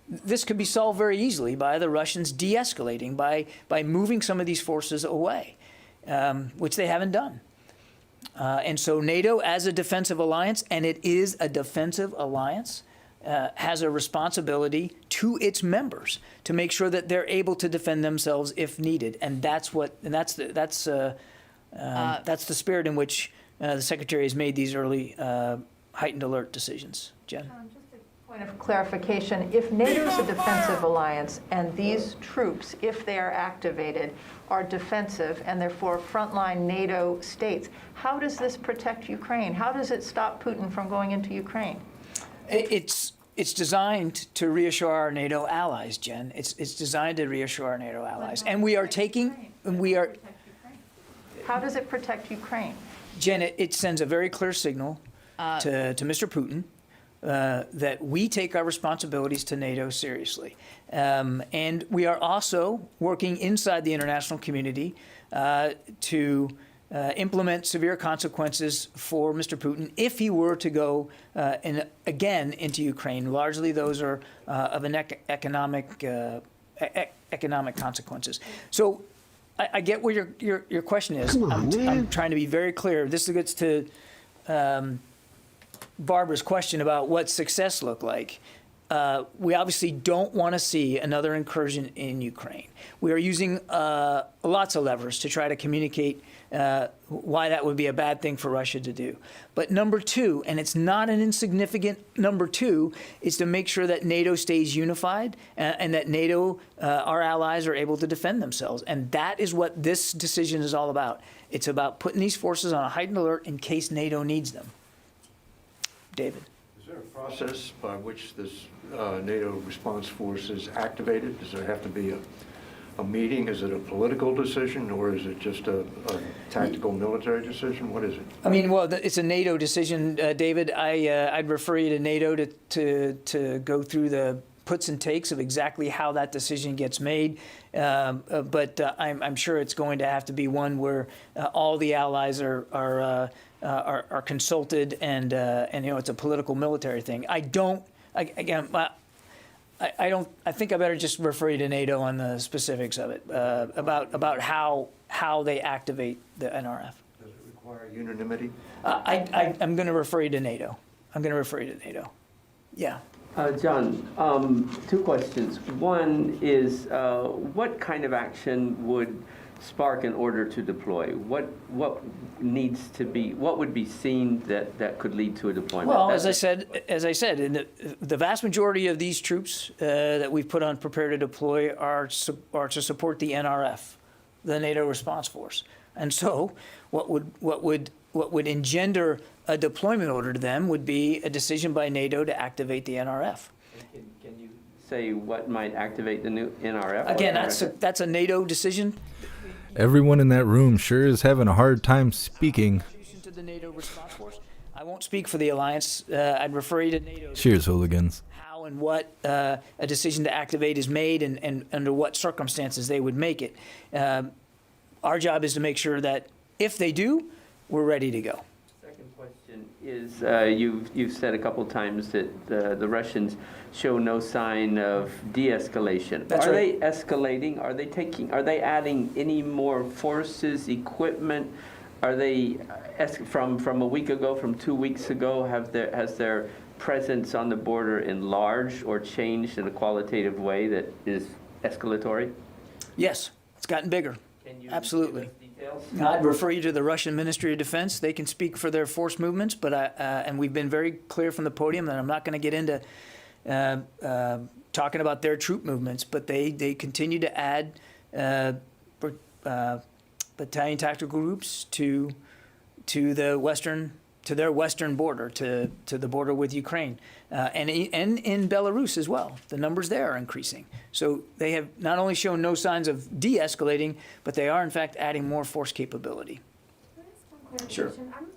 This could be solved very easily by the Russians de-escalating, by moving some of these forces away, which they haven't done. And so NATO, as a defensive alliance, and it is a defensive alliance, has a responsibility to its members to make sure that they're able to defend themselves if needed, and that's the spirit in which the Secretary has made these early heightened alert decisions. Jen. Just a point of clarification: if NATO is a defensive alliance and these troops, if they are activated, are defensive and therefore frontline NATO states, how does this protect Ukraine? How does it stop Putin from going into Ukraine? It's designed to reassure our NATO allies, Jen. It's designed to reassure our NATO allies, and we are taking. How does it protect Ukraine? Jen, it sends a very clear signal to Mr. Putin that we take our responsibilities to NATO seriously, and we are also working inside the international community to implement severe consequences for Mr. Putin if he were to go again into Ukraine. Largely, those are of an economic consequences. So I get where your question is. I'm trying to be very clear. This gets to Barbara's question about what success looked like. We obviously don't want to see another incursion in Ukraine. We are using lots of levers to try to communicate why that would be a bad thing for Russia to do. But number two, and it's not an insignificant number two, is to make sure that NATO stays unified and that NATO, our allies, are able to defend themselves. And that is what this decision is all about. It's about putting these forces on a heightened alert in case NATO needs them. David. Is there a process by which this NATO response force is activated? Does there have to be a meeting? Is it a political decision, or is it just a tactical military decision? What is it? I mean, well, it's a NATO decision, David. I'd refer you to NATO to go through the puts and takes of exactly how that decision gets made. But I'm sure it's going to have to be one where all the allies are consulted, and it's a political military thing. I think I better just refer you to NATO on the specifics of it, about how they activate the NRF. Does it require unanimity? I'm going to refer you to NATO. Yeah. John, two questions. One is, what kind of action would spark an order to deploy? What would be seen that could lead to a deployment? Well, as I said, in the vast majority of these troops that we've put on prepare to deploy are to support the NRF, the NATO response force. And so, what would engender a deployment order to them would be a decision by NATO to activate the NRF. Can you say what might activate the new NRF? Again, that's a NATO decision. Everyone in that room sure is having a hard time speaking. To the NATO response force. I won't speak for the alliance. I'd refer you to NATO. Cheers, hooligans. How and what a decision to activate is made, and under what circumstances they would make it. Our job is to make sure that if they do, we're ready to go. Second question is, you've said a couple times that the Russians show no sign of de-escalation. That's Are right. they escalating? Are they adding any more forces, equipment? Are they, from a week ago, from 2 weeks ago, has their presence on the border enlarged or changed in a qualitative way that is escalatory? Yes, it's gotten bigger. Can you Absolutely. give us details? I'd refer you to the Russian Ministry of Defense. They can speak for their force movements, but and we've been very clear from the podium that I'm not going to get into talking about their troop movements, but they continue to add battalion tactical groups to their western border, to the border with Ukraine, and in Belarus as well. The numbers there are increasing. So they have not only shown no signs of de-escalating, but they are in fact adding more force capability. Sure.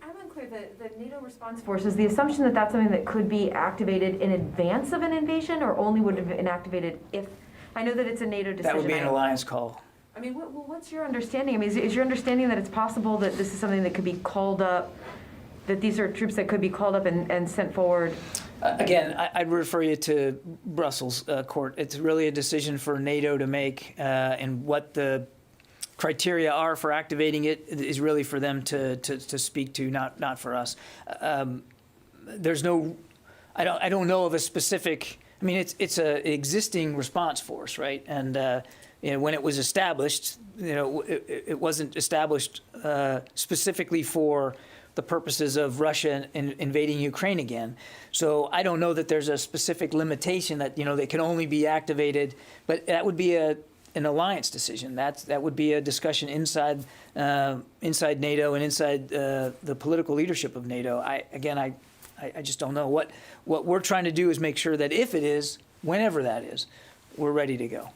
I'm unclear. The NATO response forces, the assumption that that's something that could be activated in advance of an invasion, or only would have been activated if, I know that it's a NATO decision. That would be an alliance call. I mean, what's your understanding? I mean, is your understanding that it's possible that this is something that could be called up, that these are troops that could be called up and sent forward? Again, I'd refer you to Brussels court. It's really a decision for NATO to make, and what the criteria are for activating it is really for them to speak to, not for us. There's no, I don't know of a specific. I mean, it's a existing response force, right? And when it was established, it wasn't established specifically for the purposes of Russia invading Ukraine again. So I don't know that there's a specific limitation that they can only be activated, but that would be an alliance decision. That would be a discussion inside NATO and inside the political leadership of NATO. I just don't know. What we're trying to do is make sure that if it is, whenever that is, we're ready to go.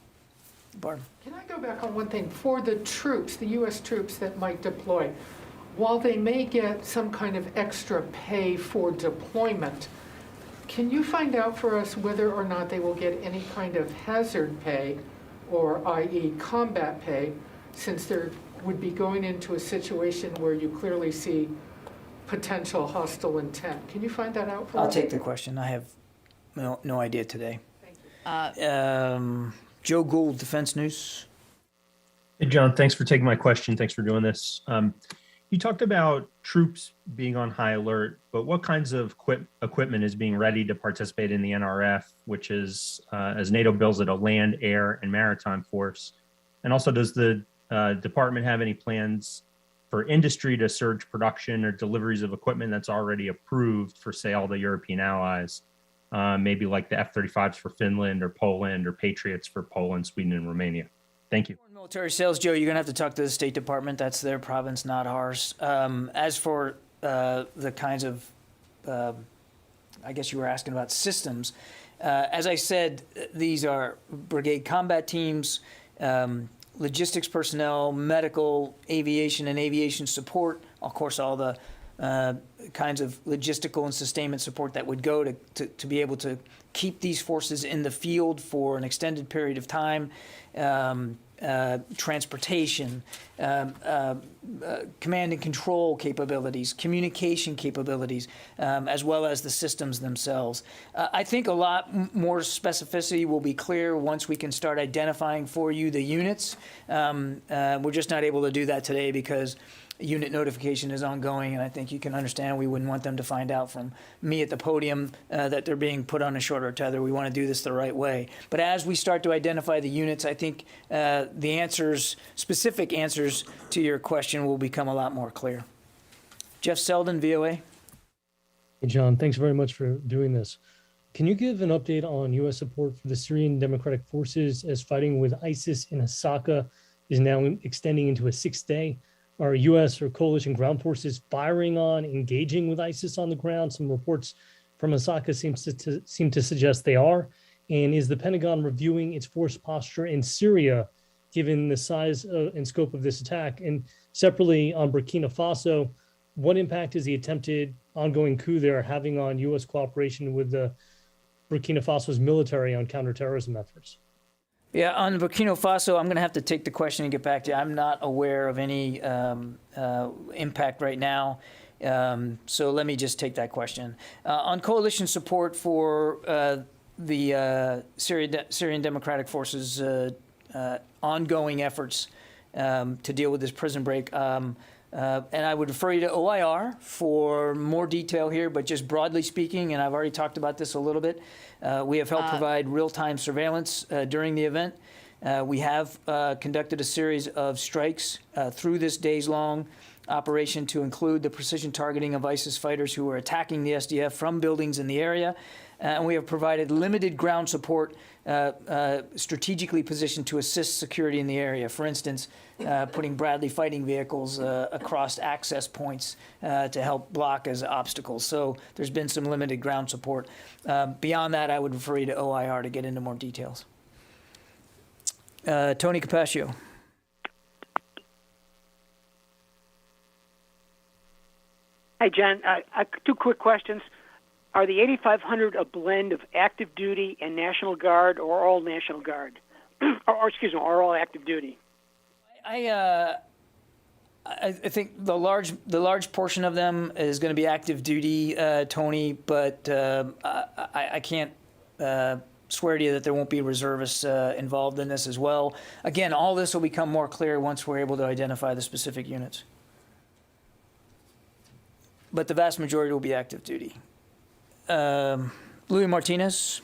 Barb. Can I go back on one thing? For the troops, the U.S. troops that might deploy, while they may get some kind of extra pay for deployment, can you find out for us whether or not they will get any kind of hazard pay, or i.e. combat pay, since they would be going into a situation where you clearly see potential hostile intent? Can you find that out for us? I'll take the question. I have no idea today. Thank you. Joe Gould, Defense News. Hey, John, thanks for taking my question. Thanks for doing this. You talked about troops being on high alert, but what kinds of equipment is being ready to participate in the NRF, which is, as NATO bills it, a land, air, and maritime force? And also, does the department have any plans for industry to surge production or deliveries of equipment that's already approved for, say, all the European allies? Maybe like the F-35s for Finland or Poland, or Patriots for Poland, Sweden, and Romania. Thank you. Military sales, Joe, you're going to have to talk to the State Department. That's their province, not ours. As for the kinds of, I guess you were asking about systems, as I said, these are brigade combat teams, logistics personnel, medical, aviation, and aviation support, of course, all the kinds of logistical and sustainment support that would go to be able to keep these forces in the field for an extended period of time, transportation, command and control capabilities, communication capabilities, as well as the systems themselves. I think a lot more specificity will be clear once we can start identifying for you the units. We're just not able to do that today because unit notification is ongoing, and I think you can understand we wouldn't want them to find out from me at the podium that they're being put on a shorter tether. We want to do this the right way. But as we start to identify the units, I think the answers, specific answers to your question, will become a lot more clear. Jeff Selden, VOA. Hey, John, thanks very much for doing this. Can you give an update on U.S. support for the Syrian Democratic Forces as fighting with ISIS in Hasaka is now extending into a 6th day? Are U.S. or coalition ground forces firing on, engaging with ISIS on the ground? Some reports from Psaki seem to suggest they are. And is the Pentagon reviewing its force posture in Syria, given the size and scope of this attack? And separately, on Burkina Faso, what impact is the attempted ongoing coup there having on U.S. cooperation with the Burkina Faso's military on counterterrorism efforts? Yeah, on Burkina Faso, I'm going to have to take the question and get back to you. I'm not aware of any impact right now, so let me just take that question. On coalition support for the Syrian Democratic Forces' ongoing efforts to deal with this prison break, and I would refer you to OIR for more detail here, but just broadly speaking, and I've already talked about this a little bit, we have helped provide real-time surveillance during the event. We have conducted a series of strikes through this days-long operation to include the precision targeting of ISIS fighters who were attacking the SDF from buildings in the area. and we have provided limited ground support strategically positioned to assist security in the area. For instance, putting Bradley fighting vehicles across access points to help block as obstacles. So there's been some limited ground support. Beyond that, I would refer you to OIR to get into more details. Tony Capaccio. Hi, John. Two quick questions. Are the 8,500 a blend of active duty and National Guard, or all National Guard? or excuse me, or all active duty? I think the large portion of them is going to be active duty, Tony, but I can't swear to you that there won't be reservists involved in this as well. Again, all this will become more clear once we're able to identify the specific units. But the vast majority will be active duty. Louis Martinez.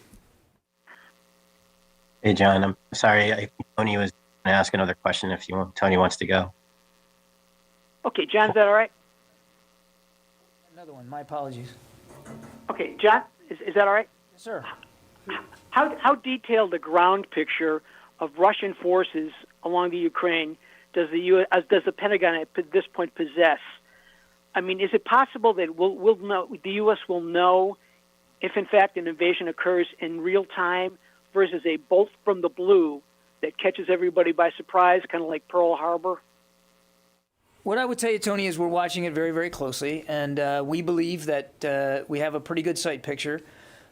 Hey, John. I'm sorry. I think Tony was going to ask another question if Tony wants to go. Okay, John, is that all right? Another one. My apologies. Okay, John, is that all right? Yes, sir. How detailed a ground picture of Russian forces along the Ukraine does the Pentagon at this point possess? I mean, is it possible that we'll know, the U.S. will know if, in fact, an invasion occurs in real time versus a bolt from the blue that catches everybody by surprise, kind of like Pearl Harbor? What I would tell you, Tony, is we're watching it very, very closely, and we believe that we have a pretty good sight picture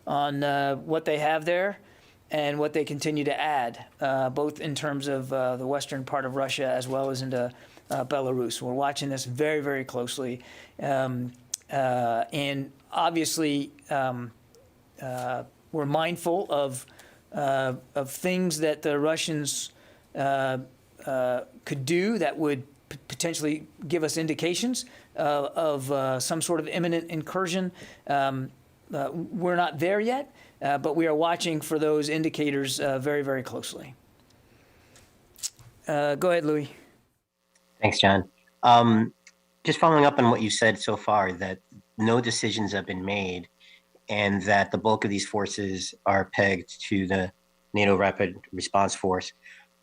on what they have there and what they continue to add, both in terms of the western part of Russia as well as into Belarus. We're watching this very, very closely, and obviously we're mindful of things that the Russians could do that would potentially give us indications of some sort of imminent incursion. We're not there yet, but we are watching for those indicators very, very closely. Go ahead, Louis. Thanks, John. Just following up on what you said so far, that no decisions have been made and that the bulk of these forces are pegged to the NATO Rapid Response Force.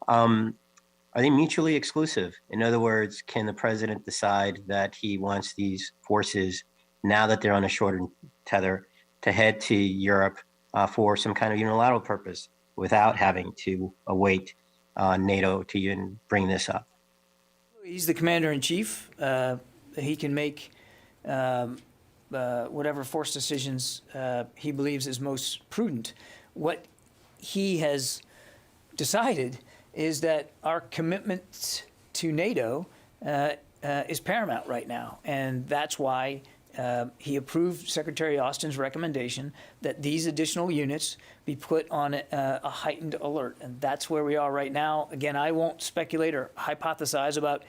Are they mutually exclusive? In other words, can the president decide that he wants these forces, now that they're on a shorter tether, to head to Europe for some kind of unilateral purpose without having to await NATO to even bring this up? He's the commander-in-chief. He can make whatever force decisions he believes is most prudent. What he has decided is that our commitment to NATO is paramount right now, and that's why he approved Secretary Austin's recommendation that these additional units be put on a heightened alert, and that's where we are right now. Again, I won't speculate or hypothesize about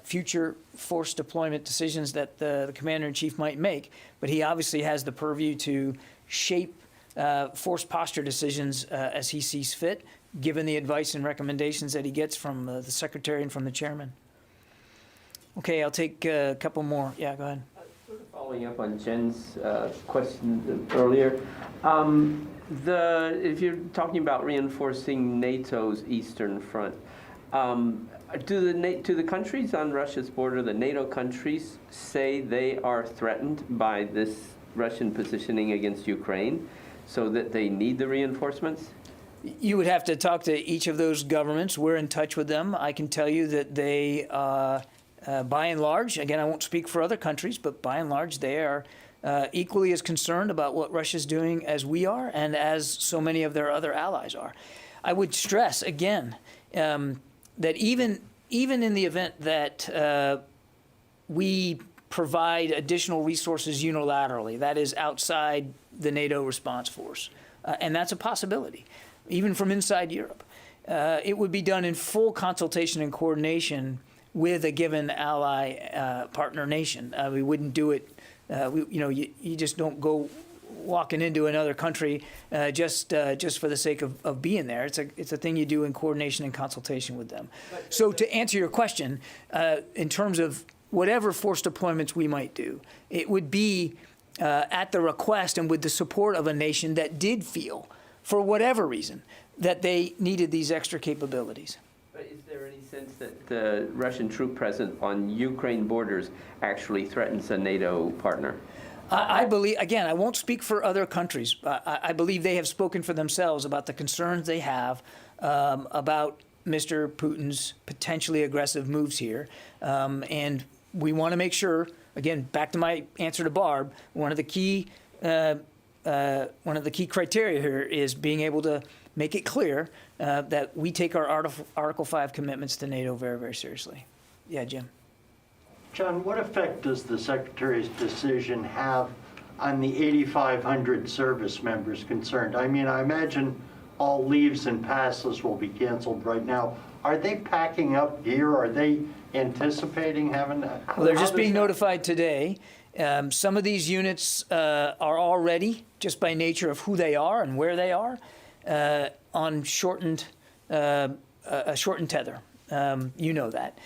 future force deployment decisions that the commander-in-chief might make, but he obviously has the purview to shape force posture decisions as he sees fit, given the advice and recommendations that he gets from the secretary and from the chairman. Okay, I'll take a couple more. Yeah, go ahead. Sort of following up on Jen's question earlier, if you're talking about reinforcing NATO's eastern front, do the countries on Russia's border, the NATO countries, say they are threatened by this Russian positioning against Ukraine, so that they need the reinforcements? You would have to talk to each of those governments. We're in touch with them. I can tell you that they, by and large, again, I won't speak for other countries, but by and large, they are equally as concerned about what Russia's doing as we are and as so many of their other allies are. I would stress, again, that even in the event that we provide additional resources unilaterally, that is outside the NATO response force, and that's a possibility, even from inside Europe, it would be done in full consultation and coordination with a given ally partner nation. We wouldn't do it, you just don't go walking into another country just for the sake of being there. It's a thing you do in coordination and consultation with them. So to answer your question, in terms of whatever force deployments we might do, it would be at the request and with the support of a nation that did feel, for whatever reason, that they needed these extra capabilities. But is there any sense that the Russian troop presence on Ukraine borders actually threatens a NATO partner? I believe, again, I won't speak for other countries. I believe they have spoken for themselves about the concerns they have about Mr. Putin's potentially aggressive moves here. And we want to make sure, again, back to my answer to Barb, one of the key criteria here is being able to make it clear that we take our Article 5 commitments to NATO very, very seriously. Yeah, Jim. John, what effect does the Secretary's decision have on the 8,500 service members concerned? I mean, I imagine all leaves and passes will be canceled right now. Are they packing up gear? Are they anticipating having that? Well, they're just being notified today. Some of these units are already, just by nature of who they are and where they are, on a shortened tether. You know that.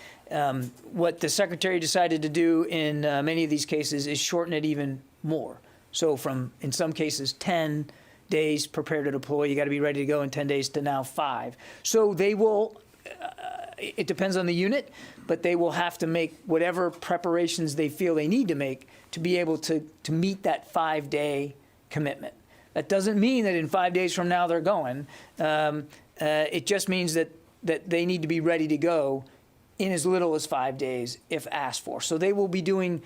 What the Secretary decided to do in many of these cases is shorten it even more. So from, in some cases, 10 days prepare to deploy, you got to be ready to go in 10 days, to now 5. So they will, it depends on the unit, but they will have to make whatever preparations they feel they need to make to be able to meet that 5-day commitment. That doesn't mean that in 5 days from now they're going. It just means that they need to be ready to go in as little as 5 days if asked for. So they will be doing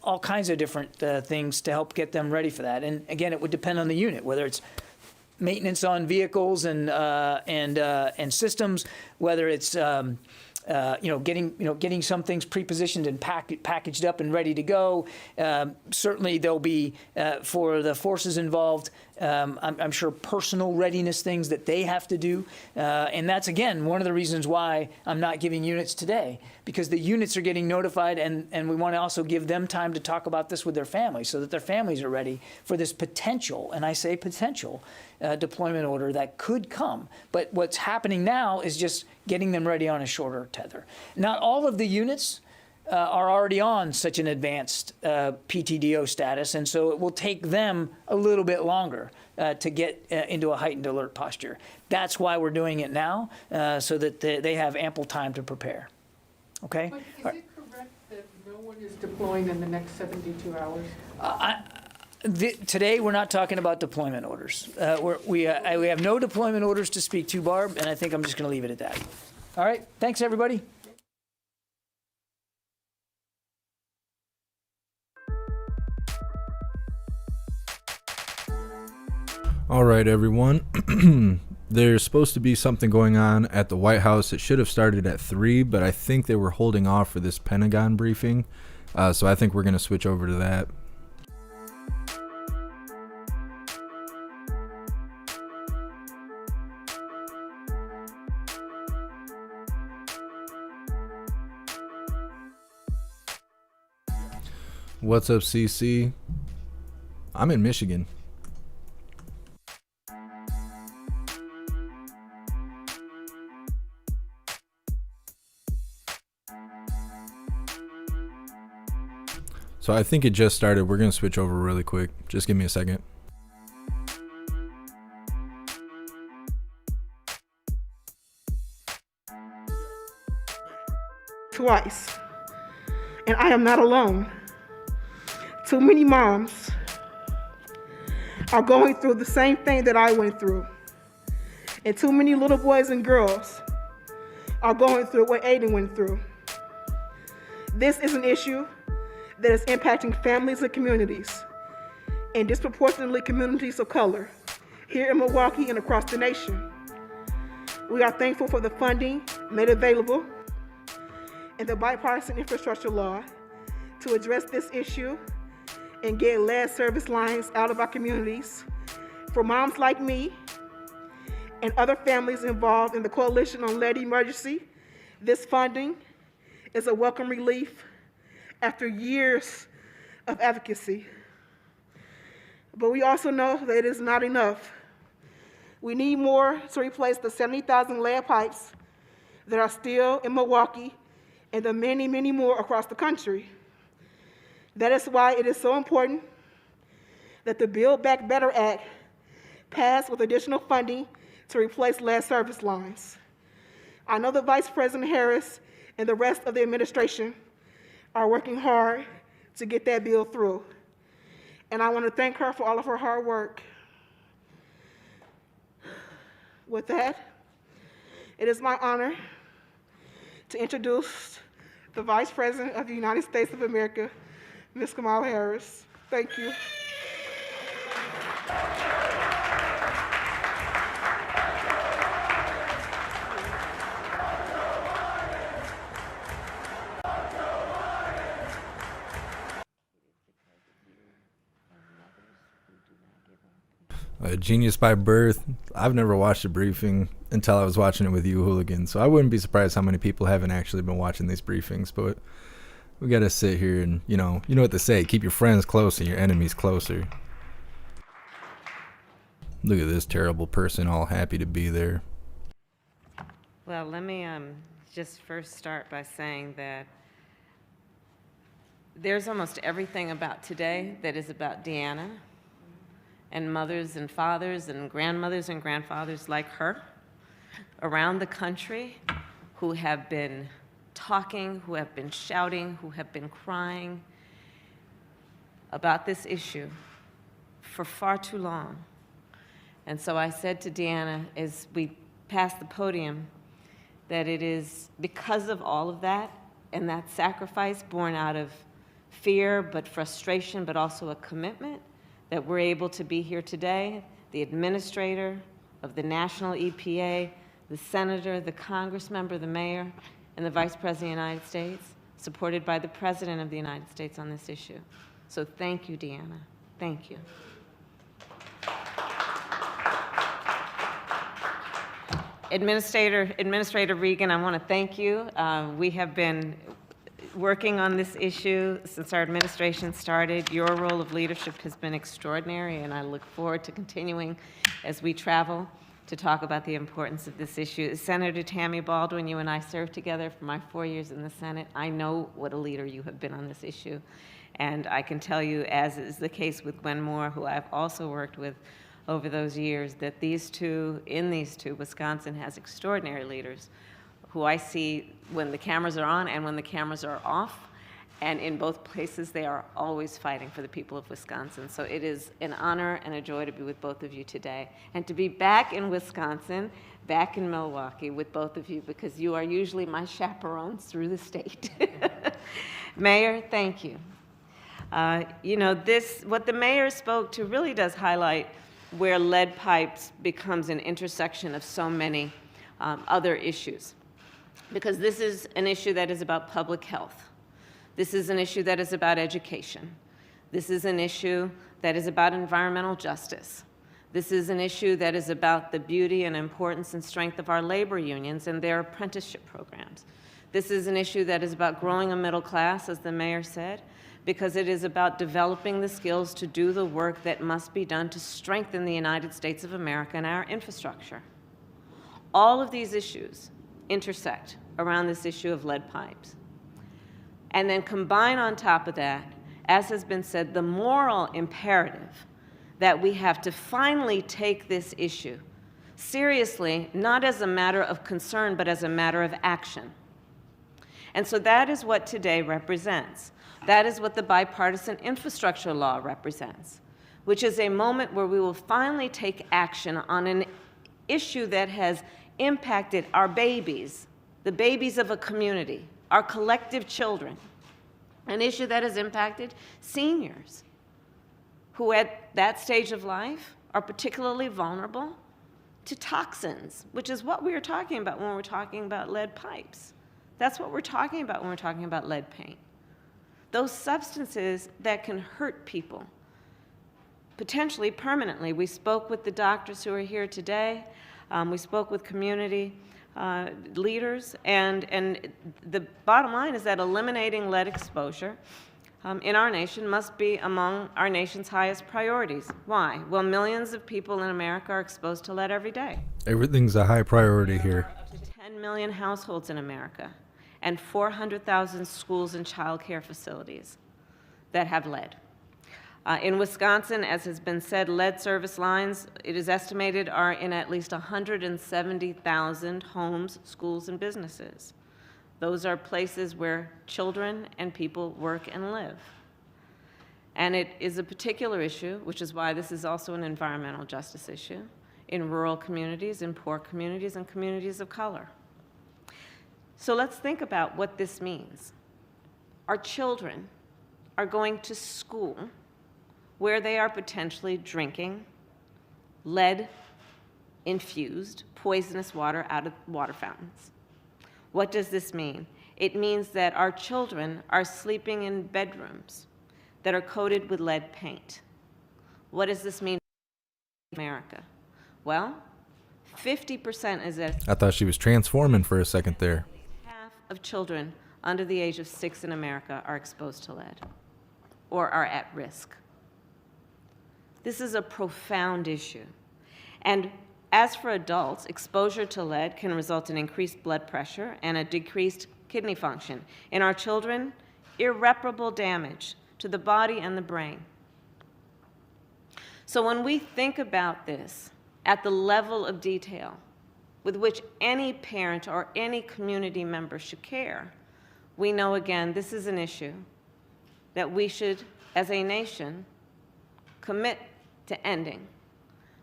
all kinds of different things to help get them ready for that. And again, it would depend on the unit, whether it's maintenance on vehicles and systems, whether it's getting some things pre-positioned and packaged up and ready to go. Certainly there'll be, for the forces involved, I'm sure personal readiness things that they have to do. And that's, again, one of the reasons why I'm not giving units today, because the units are getting notified, and we want to also give them time to talk about this with their families so that their families are ready for this potential, and I say potential, deployment order that could come. But what's happening now is just getting them ready on a shorter tether. Not all of the units are already on such an advanced PTDO status, and so it will take them a little bit longer to get into a heightened alert posture. That's why we're doing it now, so that they have ample time to prepare. Okay? But is it correct that no one is deploying in the next 72 hours? Today, we're not talking about deployment orders. We have no deployment orders to speak to, Barb, and I think I'm just going to leave it at that. All right. Thanks, everybody. All right, everyone. There's supposed to be something going on at the White House. It should have started at 3, but I think they were holding off for this Pentagon briefing. So I think we're going to switch over to that. What's up, CC? I'm in Michigan. So I think it just started. We're going to switch over really quick. Just give me a second. Twice. And I am not alone. Too many moms are going through the same thing that I went through. And too many little boys and girls are going through what Aiden went through. This is an issue that is impacting families and communities, and disproportionately communities of color, here in Milwaukee and across the nation. We are thankful for the funding made available and the bipartisan infrastructure law to address this issue and get lead service lines out of our communities. For moms like me and other families involved in the Coalition on Lead Emergency, this funding is a welcome relief after years of advocacy. But we also know that it is not enough. We need more to replace the 70,000 lead pipes that are still in Milwaukee and the many, many more across the country. That is why it is so important that the Build Back Better Act pass with additional funding to replace lead service lines. I know that Vice President Harris and the rest of the administration are working hard to get that bill through. And I want to thank her for all of her hard work. With that, it is my honor to introduce the Vice President of the United States of America, Ms. Kamala Harris. Thank you. A genius by birth. I've never watched a briefing until I was watching it with you, Hooligan. So I wouldn't be surprised how many people haven't actually been watching these briefings. But we got to sit here and, you know what they say. Keep your friends close and your enemies closer. Look at this terrible person all happy to be there. Well, let me just first start by saying that there's almost everything about today that is about Deanna, and mothers and fathers and grandmothers and grandfathers like her around the country who have been talking, who have been shouting, who have been crying about this issue for far too long. And so I said to Deanna as we passed the podium that it is because of all of that and that sacrifice born out of fear, but frustration, but also a commitment, that we're able to be here today. The administrator of the National EPA, the senator, the congress member, the mayor, and the vice president of the United States, supported by the president of the United States on this issue. So thank you, Deanna. Thank you. Administrator Regan, I want to thank you. We have been working on this issue since our administration started. Your role of leadership has been extraordinary, and I look forward to continuing as we travel to talk about the importance of this issue. Senator Tammy Baldwin, you and I served together for my 4 years in the Senate. I know what a leader you have been on this issue, and I can tell you, as is the case with Gwen Moore, who I've also worked with over those years, that these two, Wisconsin has extraordinary leaders who I see when the cameras are on and when the cameras are off. And in both places, they are always fighting for the people of Wisconsin. So it is an honor and a joy to be with both of you today. And to be back in Wisconsin, back in Milwaukee with both of you, because you are usually my chaperones through the state. Mayor, thank you. What the mayor spoke to really does highlight where lead pipes becomes an intersection of so many other issues. Because this is an issue that is about public health. This is an issue that is about education. This is an issue that is about environmental justice. This is an issue that is about the beauty and importance and strength of our labor unions and their apprenticeship programs. This is an issue that is about growing a middle class, as the mayor said, because it is about developing the skills to do the work that must be done to strengthen the United States of America and our infrastructure. All of these issues intersect around this issue of lead pipes. And then combine on top of that, as has been said, the moral imperative that we have to finally take this issue seriously, not as a matter of concern, but as a matter of action. And so that is what today represents. That is what the bipartisan infrastructure law represents, which is a moment where we will finally take action on an issue that has impacted our babies, the babies of a community, our collective children, an issue that has impacted seniors who at that stage of life are particularly vulnerable to toxins, which is what we are talking about when we're talking about lead pipes. That's what we're talking about when we're talking about lead paint. Those substances that can hurt people, potentially permanently. We spoke with the doctors who are here today. We spoke with community leaders, and the bottom line is that eliminating lead exposure in our nation must be among our nation's highest priorities. Why? Well, millions of people in America are exposed to lead every day. Everything's a high priority here. Up to 10 million households in America and 400,000 schools and child care facilities that have lead. In Wisconsin, as has been said, lead service lines, it is estimated, are in at least 170,000 homes, schools, and businesses. Those are places where children and people work and live. And it is a particular issue, which is why this is also an environmental justice issue, in rural communities, in poor communities, and communities of color. So let's think about what this means. Our children are going to school where they are potentially drinking lead-infused, poisonous water out of water fountains. What does this mean? It means that our children are sleeping in bedrooms that are coated with lead paint. What does this mean for America? Well, 50% is that I thought she was transforming for a second there. half of children under the age of 6 in America are exposed to lead or are at risk. This is a profound issue. And as for adults, exposure to lead can result in increased blood pressure and a decreased kidney function. In our children, irreparable damage to the body and the brain. So when we think about this at the level of detail with which any parent or any community member should care, we know again this is an issue that we should, as a nation, commit to ending.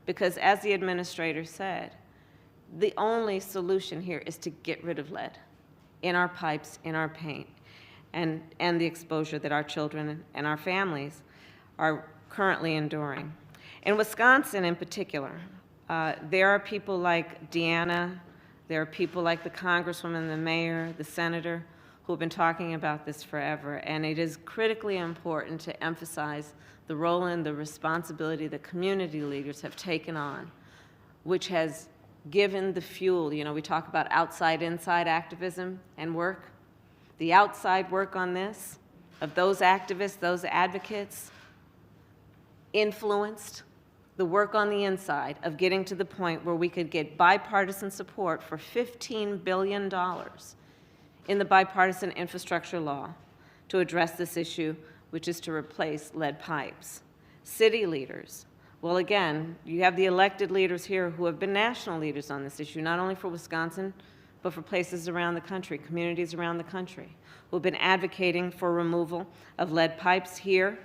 Because as the administrator said, the only solution here is to get rid of lead in our pipes, in our paint, and the exposure that our children and our families are currently enduring. In Wisconsin in particular, there are people like Deanna, there are people like the Congresswoman, the mayor, the senator, who have been talking about this forever, and it is critically important to emphasize the role and the responsibility that community leaders have taken on, which has given the fuel. You know, we talk about outside-inside activism and work. The outside work on this, of those activists, those advocates, influenced the work on the inside of getting to the point where we could get bipartisan support for $15 billion in the bipartisan infrastructure law to address this issue, which is to replace lead pipes. City leaders. Well, again, you have the elected leaders here who have been national leaders on this issue, not only for Wisconsin, but for places around the country, communities around the country, who have been advocating for removal of lead pipes here.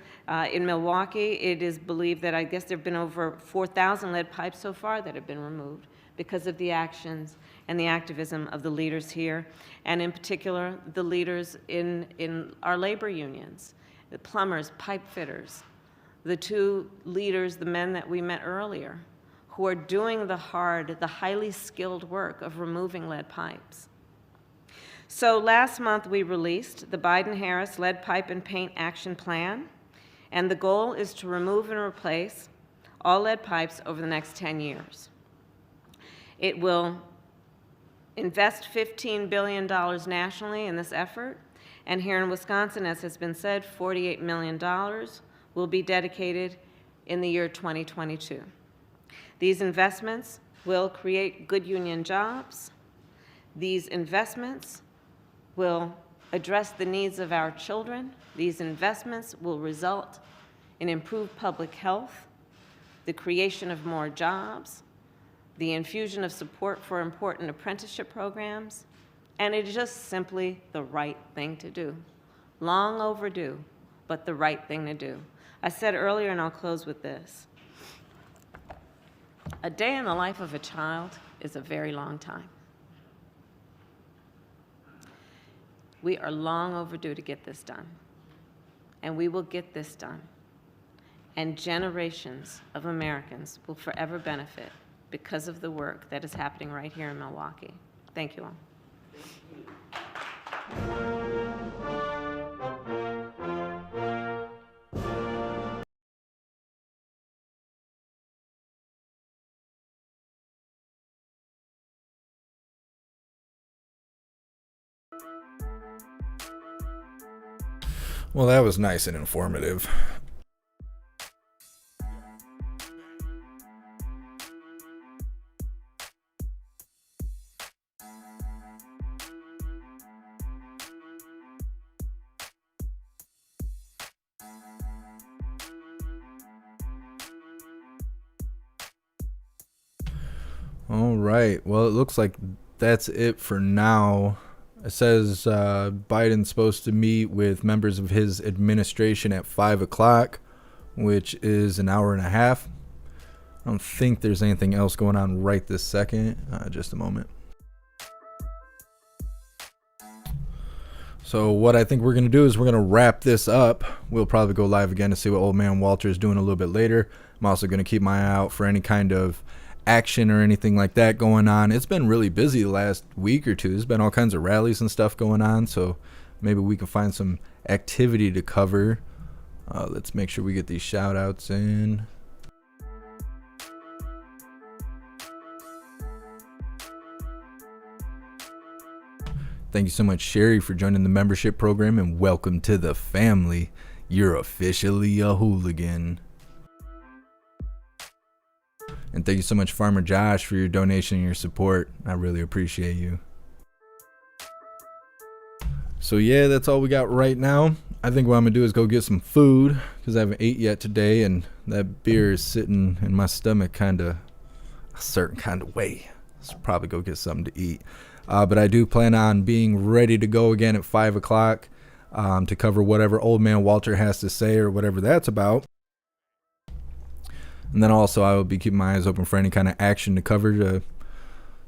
In Milwaukee, it is believed that I guess there have been over 4,000 lead pipes so far that have been removed because of the actions and the activism of the leaders here, and in particular, the leaders in our labor unions, the plumbers, pipe fitters, the two leaders, the men that we met earlier, who are doing the hard, the highly skilled work of removing lead pipes. So last month we released the Biden-Harris Lead Pipe and Paint Action Plan, and the goal is to remove and replace all lead pipes over the next 10 years. It will invest $15 billion nationally in this effort, and here in Wisconsin, as has been said, $48 million will be dedicated in the year 2022. These investments will create good union jobs. These investments will address the needs of our children. These investments will result in improved public health, the creation of more jobs, the infusion of support for important apprenticeship programs, and it is just simply the right thing to do. Long overdue, but the right thing to do. I said earlier, and I'll close with this, a day in the life of a child is a very long time. We are long overdue to get this done, and we will get this done. And generations of Americans will forever benefit because of the work that is happening right here in Milwaukee. Thank you all. Well, that was nice and informative. All right. Well, it looks like that's it for now. It says Biden's supposed to meet with members of his administration at 5 o'clock, which is an hour and a half. I don't think there's anything else going on right this second. Just a moment. So what I think we're going to do is we're going to wrap this up. We'll probably go live again to see what Old Man Walter is doing a little bit later. I'm also going to keep my eye out for any kind of action or anything like that going on. It's been really busy the last week or two. There's been all kinds of rallies and stuff going on, so maybe we can find some activity to cover. Let's make sure we get these shout outs in. Thank you so much, Sherry, for joining the membership program, and welcome to the family. You're officially a hooligan. And thank you so much, Farmer Josh, for your donation and your support. I really appreciate you. So yeah, that's all we got right now. I think what I'm gonna do is go get some food because I haven't ate yet today, and that beer is sitting in my stomach kind of a certain kind of way. So probably go get something to eat. But I do plan on being ready to go again at 5 o'clock to cover whatever Old Man Walter has to say or whatever that's about. And then also I will be keeping my eyes open for any kind of action to cover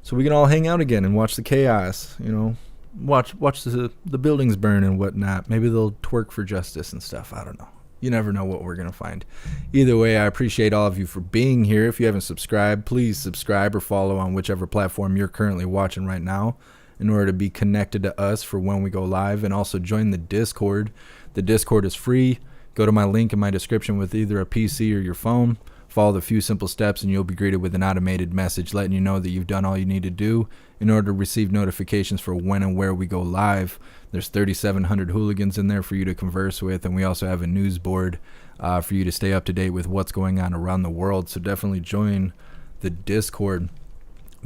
so we can all hang out again and watch the chaos, you know, watch the buildings burn and whatnot. Maybe they'll twerk for justice and stuff. I don't know. You never know what we're going to find. Either way, I appreciate all of you for being here. If you haven't subscribed, please subscribe or follow on whichever platform you're currently watching right now in order to be connected to us for when we go live. And also join the Discord. The Discord is free. Go to my link in my description with either a PC or your phone. Follow the few simple steps and you'll be greeted with an automated message letting you know that you've done all you need to do in order to receive notifications for when and where we go live. There's 3,700 hooligans in there for you to converse with, and we also have a news board for you to stay up to date with what's going on around the world. So definitely join the Discord.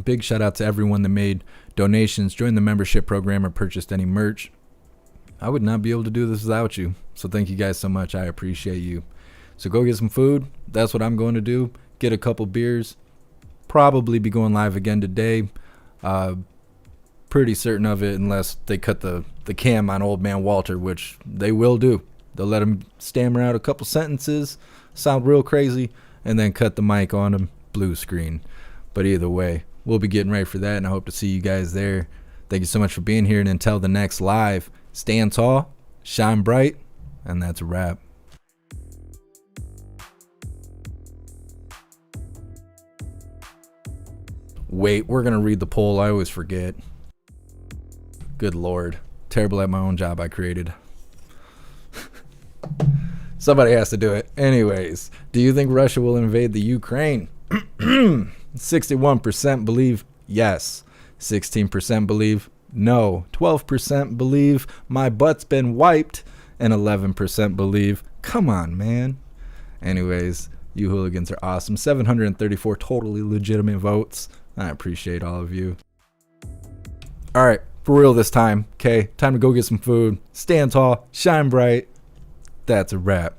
Big shout out to everyone that made donations, joined the membership program, or purchased any merch. I would not be able to do this without you. So thank you guys so much. I appreciate you. So go get some food. That's what I'm going to do. Get a couple beers. Probably be going live again today. Pretty certain of it, unless they cut the cam on Old Man Walter, which they will do. They'll let him stammer out a couple sentences, sound real crazy, and then cut the mic on him, blue screen. But either way, we'll be getting ready for that, and I hope to see you guys there. Thank you so much for being here, and until the next live, stand tall, shine bright, and that's a wrap. Wait, we're going to read the poll. I always forget. Good Lord. Terrible at my own job I created. Somebody has to do it. Anyways, do you think Russia will invade the Ukraine? 61% believe yes. 16% believe no. 12% believe my butt's been wiped. And 11% believe, come on, man. Anyways, you hooligans are awesome. 734 totally legitimate votes. I appreciate all of you. All right, for real this time, okay? Time to go get some food. Stand tall, shine bright. That's a wrap.